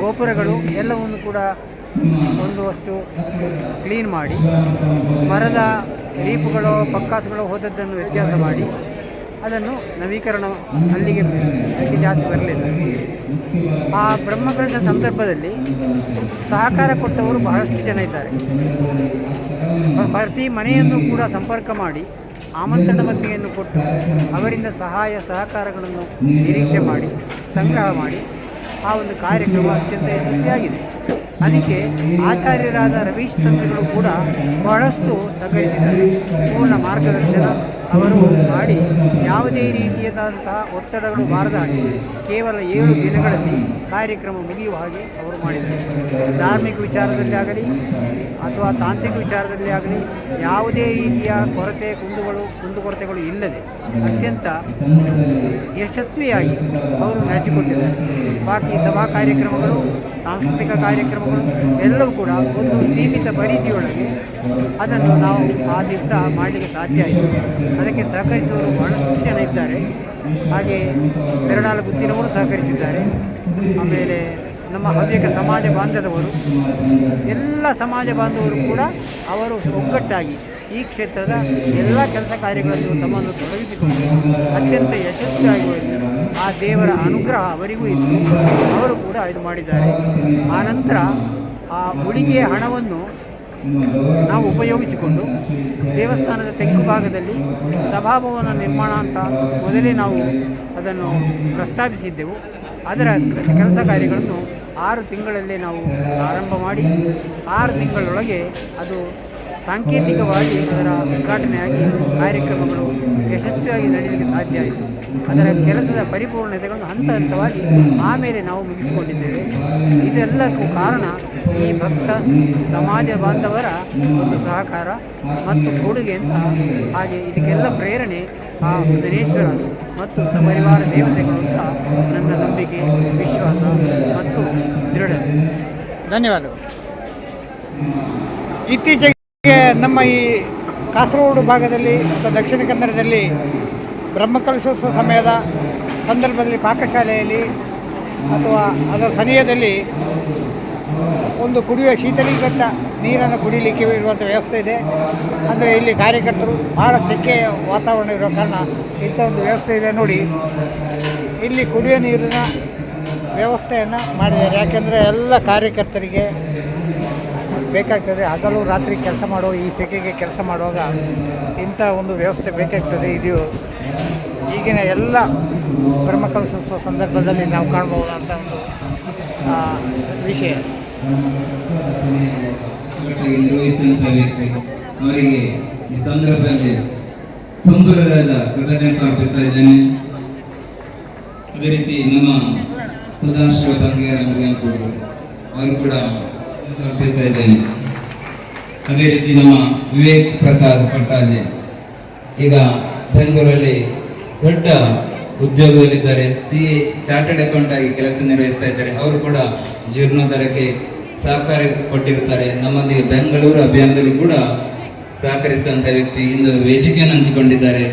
ಗೋಪುರಗಳು ಎಲ್ಲವನ್ನು ಕೂಡ ಅಷ್ಟು ಕ್ಲೀನ್ ಮಾಡಿ, ಮರದ ರೀಪುಗಳು, ಪಕ್ಕಾಸುಗಳು ಹೋದದ್ದನ್ನು ವ್ಯತ್ಯಾಸ ಮಾಡಿ ಅದನ್ನು ನವೀಕರಣ ಅಲ್ಲಿಗೆ ಅದಕ್ಕೆ ಜಾಸ್ತಿ ಬರಲಿಲ್ಲ. ಆ ಬ್ರಹ್ಮಕಲಶ ಸಂದರ್ಭದಲ್ಲಿ ಸಹಕಾರ ಕೊಟ್ಟವರು ಬಹಳಷ್ಟು ಜನ ಇದ್ದಾರೆ. ಪ್ರತಿ ಮನೆಯನ್ನು ಕೂಡ ಸಂಪರ್ಕ ಮಾಡಿ ಆಮಂತ್ರಣ ಪತ್ರಿಕೆಯನ್ನು ಕೊಟ್ಟು ಅವರಿಂದ ಸಹಾಯ ಸಹಕಾರಗಳನ್ನು ನಿರೀಕ್ಷೆ ಮಾಡಿ ಸಂಗ್ರಹ ಮಾಡಿ ಆ ಒಂದು ಕಾರ್ಯಕ್ರಮ ಅತ್ಯಂತ ಯಶಸ್ವಿಯಾಗಿದೆ. ಅದಕ್ಕೆ ಆಚಾರ್ಯರಾದ ರವೀಶ್ ತಂತ್ರಿಗಳು ಕೂಡ ಬಹಳಷ್ಟು ಸಹಕರಿಸಿದ್ದಾರೆ. ಪೂರ್ಣ ಮಾರ್ಗದರ್ಶನ ಅವರು ಮಾಡಿ ಯಾವುದೇ ರೀತಿಯಾದಂತಹ ಒತ್ತಡಗಳು ಬಾರದ ಹಾಗೆ ಕೇವಲ 7 ದಿನಗಳಲ್ಲಿ ಕಾರ್ಯಕ್ರಮ ಮುಗಿಯುವ ಹಾಗೆ ಅವರು ಮಾಡಿದ್ದಾರೆ. ಧಾರ್ಮಿಕ ವಿಚಾರದಲ್ಲಿ ಆಗಲಿ ಅಥವಾ ತಾಂತ್ರಿಕ ವಿಚಾರದಲ್ಲಿ ಆಗಲಿ ಯಾವುದೇ ರೀತಿಯ ಕುಂದುಕೊರತೆಗಳು ಇಲ್ಲದೆ ಅತ್ಯಂತ ಯಶಸ್ವಿಯಾಗಿ ಅವರು ನಡೆಸಿಕೊಟ್ಟಿದ್ದಾರೆ. ಬಾಕಿ ಸಭಾ ಕಾರ್ಯಕ್ರಮಗಳು, ಸಾಂಸ್ಕೃತಿಕ ಕಾರ್ಯಕ್ರಮಗಳು ಎಲ್ಲವೂ ಕೂಡ ಒಂದು ಸೀಮಿತ ಪರಿಧಿಯೊಳಗೆ ಅದನ್ನು ನಾವು ಆ ದಿವಸ ಮಾಡಲಿಕ್ಕೆ ಸಾಧ್ಯ ಆಯಿತು. ಅದಕ್ಕೆ ಸಹಕರಿಸುವವರು ಬಹಳಷ್ಟು ಜನ ಇದ್ದಾರೆ. ಹಾಗೆ ಪೆರಡಾಲ ಗುತ್ತಿನವರು ಸಹಕರಿಸಿದ್ದಾರೆ. ಆಮೇಲೆ ನಮ್ಮ ಹವ್ಯಕ ಸಮಾಜ ಬಾಂಧವರು, ಎಲ್ಲ ಸಮಾಜ ಬಾಂಧವರು ಕೂಡ ಅವರು ಒಗ್ಗಟ್ಟಾಗಿ ಈ ಕ್ಷೇತ್ರದ ಎಲ್ಲ ಕೆಲಸ ಕಾರ್ಯಗಳನ್ನು ತಮ್ಮನ್ನು ತೊಡಗಿಸಿಕೊಂಡು ಅತ್ಯಂತ ಯಶಸ್ವಿಯಾಗಿ ಆ ದೇವರ ಅನುಗ್ರಹ ಅವರಿಗೂ ಇತ್ತು. ಅವರು ಕೂಡ ಇದು ಮಾಡಿದ್ದಾರೆ. ಆ ನಂತರ ಆ ಉಳಿಗೆಯ ಹಣವನ್ನು ನಾವು ಉಪಯೋಗಿಸಿಕೊಂಡು ದೇವಸ್ಥಾನದ ತೆಗ್ಗು ಭಾಗದಲ್ಲಿ ಸಭಾಭವನ ನಿರ್ಮಾಣ ಅಂತ ಮೊದಲೇ ನಾವು ಅದನ್ನು ಪ್ರಸ್ತಾಪಿಸಿದ್ದೆವು. ಅದರ ಕೆಲಸ ಕಾರ್ಯಗಳನ್ನು 6 ತಿಂಗಳಲ್ಲೇ ನಾವು ಆರಂಭ ಮಾಡಿ 6 ತಿಂಗಳೊಳಗೆ ಅದು ಸಾಂಕೇತಿಕವಾಗಿ ಅದರ ಉದ್ಘಾಟನೆಯಾಗಿ ಕಾರ್ಯಕ್ರಮಗಳು ಯಶಸ್ವಿಯಾಗಿ ನಡೆಯಲಿಕ್ಕೆ ಸಾಧ್ಯ ಆಯಿತು. ಅದರ ಕೆಲಸದ ಪರಿಪೂರ್ಣತೆಗಳನ್ನು ಹಂತ ಹಂತವಾಗಿ ಆಮೇಲೆ ನಾವು ಮುಗಿಸಿಕೊಂಡಿದ್ದೇವೆ. ಇದೆಲ್ಲಕ್ಕೂ ಕಾರಣ ಈ ಭಕ್ತ ಸಮಾಜ ಬಾಂಧವರ ಒಂದು ಸಹಕಾರ ಮತ್ತು ಕೊಡುಗೆ ಅಂತ. ಹಾಗೆ ಇದಕ್ಕೆಲ್ಲ ಪ್ರೇರಣೆ ಆ ಬುಧನೇಶ್ವರ ಮತ್ತು ಸಪರಿವಾರ ದೇವತೆಗಳು ಅಂತ ನನ್ನ ನಂಬಿಕೆ, ವಿಶ್ವಾಸ ಮತ್ತು ದೃಢತೆ. ಧನ್ಯವಾದಗಳು. ಇತ್ತೀಚೆಗೆ ನಮ್ಮ ಈ ಕಾಸರಗೋಡು ಭಾಗದಲ್ಲಿ ಅಥವಾ ದಕ್ಷಿಣ ಕನ್ನಡದಲ್ಲಿ ಬ್ರಹ್ಮಕಲಶೋತ್ಸವ ಸಮಯದ ಸಂದರ್ಭದಲ್ಲಿ ಪಾಕಶಾಲೆಯಲ್ಲಿ ಅಥವಾ ಅದರ ಸಮಯದಲ್ಲಿ ಒಂದು ಕುಡಿಯುವ ಶೀತಲೀಕೃತ ನೀರನ್ನು ಕುಡಿಯಲಿಕ್ಕೆ ಇರುವಂಥ ವ್ಯವಸ್ಥೆ ಇದೆ. ಅಂದರೆ ಇಲ್ಲಿ ಕಾರ್ಯಕರ್ತರು ಭಾಳ ಸೆಕೆ ವಾತಾವರಣ ಇರೋ ಕಾರಣ ಇಂಥ ಒಂದು ವ್ಯವಸ್ಥೆ ಇದೆ. ನೋಡಿ, ಇಲ್ಲಿ ಕುಡಿಯುವ ನೀರಿನ ವ್ಯವಸ್ಥೆಯನ್ನು ಮಾಡಿದ್ದಾರೆ. ಯಾಕೆಂದರೆ ಎಲ್ಲ ಕಾರ್ಯಕರ್ತರಿಗೆ ಬೇಕಾಗ್ತದೆ. ಹಗಲು ರಾತ್ರಿ ಕೆಲಸ ಮಾಡೋ ಈ ಸೆಕೆಗೆ ಕೆಲಸ ಮಾಡುವಾಗ ಇಂಥ ಒಂದು ವ್ಯವಸ್ಥೆ ಬೇಕಾಗ್ತದೆ. ಇದು ಈಗಿನ ಎಲ್ಲ ಬ್ರಹ್ಮಕಲಶೋತ್ಸವ ಸಂದರ್ಭದಲ್ಲಿ ನಾವು ಕಾಣಬಹುದಂಥ ಒಂದು ವಿಷಯ. ನಿರ್ವಹಿಸುವಂತಹ ವ್ಯಕ್ತಿ ಅವರಿಗೆ ಈ ಸಂದರ್ಭದಲ್ಲಿ ತುಂಬುರದ ಕೃತಜ್ಞತೆ ಸಮರ್ಪಿಸ್ತಾ ಇದ್ದೇನೆ. ಅದೇ ರೀತಿ ನಮ್ಮ ಸದಾಶಿವ ತಂಗಿಯರ ಮುಗಿಯಂಕೂರು ಅವರು ಕೂಡ ಸಮರ್ಪಿಸ್ತಾ ಇದ್ದೇನೆ. ಅದೇ ರೀತಿ ನಮ್ಮ ವಿವೇಕ್ ಪ್ರಸಾದ್ ಪಟ್ಟಾಜೆ ಈಗ ಬೆಂಗಳೂರಲ್ಲಿ ದೊಡ್ಡ ಉದ್ಯೋಗದಲ್ಲಿದ್ದಾರೆ. CA ಚಾರ್ಟರ್ಡ್ ಅಕೌಂಟ್ ಆಗಿ ಕೆಲಸ ನಿರ್ವಹಿಸ್ತಾ ಇದ್ದಾರೆ. ಅವರು ಕೂಡ ಜೀರ್ಣೋದ್ಧಾರಕ್ಕೆ ಸಹಕಾರ ಕೊಟ್ಟಿರುತ್ತಾರೆ. ನಮ್ಮೊಂದಿಗೆ ಬೆಂಗಳೂರು ಅಭಿಯಾನದಲ್ಲಿ ಕೂಡ ಸಹಕರಿಸಿದಂಥ ವ್ಯಕ್ತಿ ಇಂದು ವೇದಿಕೆಯನ್ನು ಹಂಚಿಕೊಂಡಿದ್ದಾರೆ.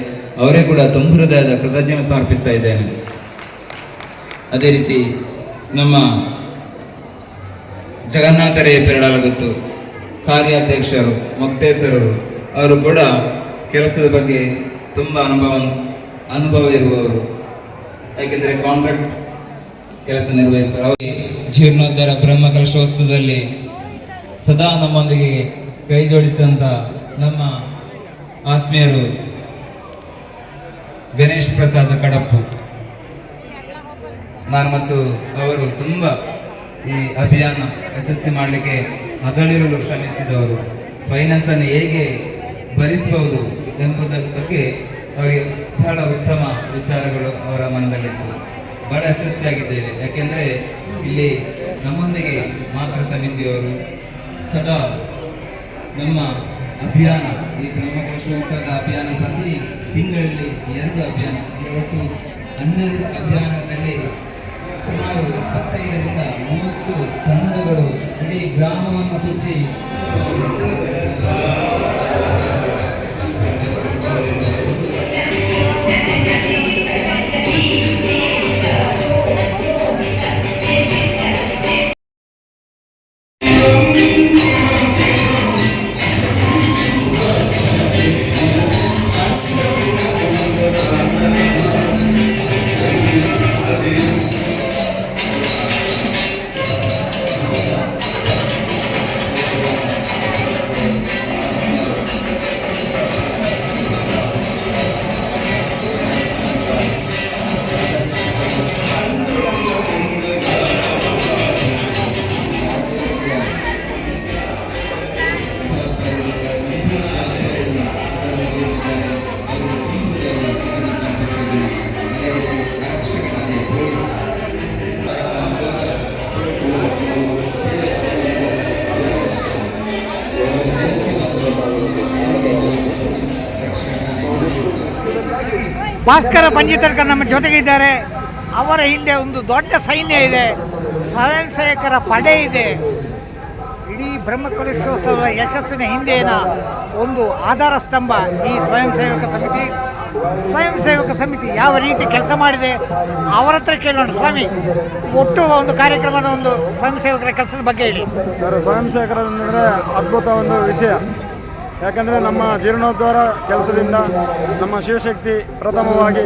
ಅವರೇ ಕೂಡ ತುಂಬ ಹೃದಯದ ಕೃತಜ್ಞತೆ ಸಮರ್ಪಿಸ್ತಾ ಇದ್ದೇನೆ. ಅದೇ ರೀತಿ ನಮ್ಮ ಜಗನ್ನಾಥರೇ ಪೆರಡಾಲಗುತ್ತು ಕಾರ್ಯಾಧ್ಯಕ್ಷರು ಮೊಕ್ತೇಸರು ಅವರು ಕೂಡ ಕೆಲಸದ ಬಗ್ಗೆ ತುಂಬ ಅನುಭವ ಇರುವವರು. ಯಾಕೆಂದರೆ ಕಾಂಟ್ರಾಕ್ಟ್ ಕೆಲಸ ನಿರ್ವಹಿಸುವರು. ಅವರಿಗೆ ಜೀರ್ಣೋದ್ಧಾರ ಬ್ರಹ್ಮಕಲಶೋತ್ಸವದಲ್ಲಿ ಸದಾ ನಮ್ಮೊಂದಿಗೆ ಕೈ ಜೋಡಿಸಿದಂಥ ನಮ್ಮ ಆತ್ಮೀಯರು ಗಣೇಶ್ ಪ್ರಸಾದ್ ಕಡಪ್ಪು ನಾನು ಮತ್ತು ಅವರು ತುಂಬ ಈ ಅಭಿಯಾನ ಯಶಸ್ವಿ ಮಾಡಲಿಕ್ಕೆ ಹಗಲಿರುಳು ಶ್ರಮಿಸಿದವರು. ಫೈನಾನ್ಸನ್ನು ಹೇಗೆ ಭರಿಸಬಹುದು ಎಂಬುದರ ಬಗ್ಗೆ ಅವರಿಗೆ ಬಹಳ ಉತ್ತಮ ವಿಚಾರಗಳು ಅವರ ಮನದಲ್ಲಿತ್ತು. ಬಹಳ ಯಶಸ್ವಿಯಾಗಿದ್ದೇವೆ. ಯಾಕೆಂದರೆ ಇಲ್ಲಿ ನಮ್ಮೊಂದಿಗೆ ಮಾತೃ ಸಮಿತಿಯವರು ಸದಾ ನಮ್ಮ ಅಭಿಯಾನ, ಈ ಬ್ರಹ್ಮಕಲಶೋತ್ಸವದ ಅಭಿಯಾನ ಪ್ರತಿ ತಿಂಗಳಲ್ಲಿ 2 ಅಭಿಯಾನ, ಒಟ್ಟು 12 ಅಭಿಯಾನದಲ್ಲಿ ಸುಮಾರು 25ರಿಂದ 30 ತಂಡಗಳು ಇಡೀ ಗ್ರಾಮವನ್ನು ಸುತ್ತಿ ಭಾಸ್ಕರ ಪಂಜಿತರ್ಕ ನಮ್ಮ ಜೊತೆಗಿದ್ದಾರೆ. ಅವರ ಹಿಂದೆ ಒಂದು ದೊಡ್ಡ ಸೈನ್ಯ ಇದೆ, ಸ್ವಯಂ ಸೇವಕರ ಪಡೆ ಇದೆ. ಇಡೀ ಬ್ರಹ್ಮಕಲಶೋತ್ಸವದ ಯಶಸ್ಸಿನ ಹಿಂದೆನ ಒಂದು ಆಧಾರ ಸ್ತಂಭ ಈ ಸ್ವಯಂ ಸೇವಕ ಸಮಿತಿ ಯಾವ ರೀತಿ ಕೆಲಸ ಮಾಡಿದೆ ಅವರ ಹತ್ರ ಕೇಳೋಣ. ಸ್ವಾಮಿ, ಒಟ್ಟು ಒಂದು ಕಾರ್ಯಕ್ರಮದ ಒಂದು ಸ್ವಯಂ ಸೇವಕರ ಕೆಲಸದ ಬಗ್ಗೆ ಹೇಳಿ. ಸ್ವಯಂ ಸೇವಕರಂದರೆ ಅದ್ಭುತ ಒಂದು ವಿಷಯ. ಯಾಕಂದರೆ ನಮ್ಮ ಜೀರ್ಣೋದ್ಧಾರ ಕೆಲಸದಿಂದ ನಮ್ಮ ಶಿವಶಕ್ತಿ ಪ್ರಥಮವಾಗಿ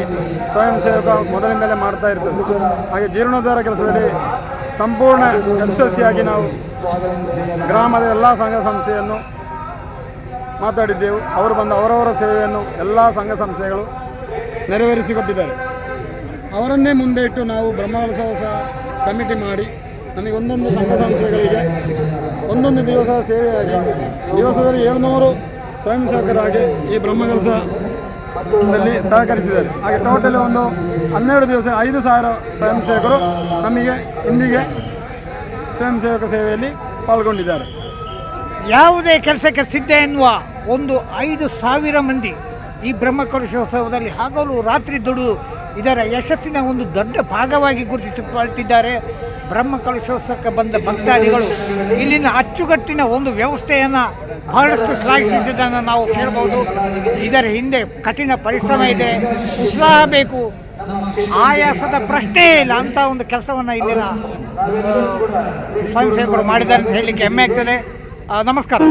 ಸ್ವಯಂ ಸೇವಕ ಮೊದಲಿಂದಲೇ ಮಾಡ್ತಾ ಇರ್ತದೆ. ಹಾಗೆ ಜೀರ್ಣೋದ್ಧಾರ ಕೆಲಸದಲ್ಲಿ ಸಂಪೂರ್ಣ ಯಶಸ್ವಿಯಾಗಿ ನಾವು ಗ್ರಾಮದ ಎಲ್ಲ ಸಂಘ ಸಂಸ್ಥೆಯನ್ನು ಮಾತಾಡಿದ್ದೆವು. ಅವರು ಬಂದು ಅವರವರ ಸೇವೆಯನ್ನು ಎಲ್ಲ ಸಂಘ ಸಂಸ್ಥೆಗಳು ನೆರವೇರಿಸಿಕೊಟ್ಟಿದ್ದಾರೆ. ಅವರನ್ನೇ ಮುಂದೆ ಇಟ್ಟು ನಾವು ಬ್ರಹ್ಮಕಲಶೋತ್ಸವ ಕಮಿಟಿ ಮಾಡಿ ನಮಗೆ ಒಂದೊಂದು ಸಂಘ ಸಂಸ್ಥೆಗಳಿಗೆ ಒಂದೊಂದು ದಿವಸದ ಸೇವೆಯಾಗಿ ದಿವಸದಲ್ಲಿ 700 ಸ್ವಯಂ ಸೇವಕರಾಗಿ ಈ ಬ್ರಹ್ಮಕಲಶದಲ್ಲಿ ಸಹಕರಿಸಿದ್ದಾರೆ. ಹಾಗೆ ಟೋಟಲಿ ಒಂದು 12 ದಿವಸ 5,000 ಸ್ವಯಂ ಸೇವಕರು ನಮಗೆ ಇಂದಿಗೆ ಸ್ವಯಂ ಸೇವಕ ಸೇವೆಯಲ್ಲಿ ಪಾಲ್ಗೊಂಡಿದ್ದಾರೆ. ಯಾವುದೇ ಕೆಲಸಕ್ಕೆ ಸಿದ್ಧ ಎನ್ನುವ ಒಂದು 5,000 ಮಂದಿ ಈ ಬ್ರಹ್ಮಕಲಶೋತ್ಸವದಲ್ಲಿ ಹಗಲು ರಾತ್ರಿ ದುಡಿದು ಇದರ ಯಶಸ್ಸಿನ ಒಂದು ದೊಡ್ಡ ಭಾಗವಾಗಿ ಗುರುತಿಸಿಕೊಳ್ತಿದ್ದಾರೆ. ಬ್ರಹ್ಮಕಲಶೋತ್ಸವಕ್ಕೆ ಬಂದ ಭಕ್ತಾದಿಗಳು ಇಲ್ಲಿನ ಅಚ್ಚುಕಟ್ಟಿನ ಒಂದು ವ್ಯವಸ್ಥೆಯನ್ನು ಬಹಳಷ್ಟು ಶ್ಲಾಘಿಸಿದ್ದನ್ನು ನಾವು ಕೇಳ್ಬೋದು. ಇದರ ಹಿಂದೆ ಕಠಿಣ ಪರಿಶ್ರಮ ಇದೆ, ಉತ್ಸಾಹ ಬೇಕು, ಆಯಾಸದ ಪ್ರಶ್ನೆ ಇಲ್ಲ ಅಂತ ಒಂದು ಕೆಲಸವನ್ನು ಇಲ್ಲಿನ ಸ್ವಯಂ ಸೇವಕರು ಮಾಡಿದ್ದಾರೆ ಅಂತ ಹೇಳಲಿಕ್ಕೆ ಹೆಮ್ಮೆ ಆಗ್ತದೆ. ನಮಸ್ಕಾರ.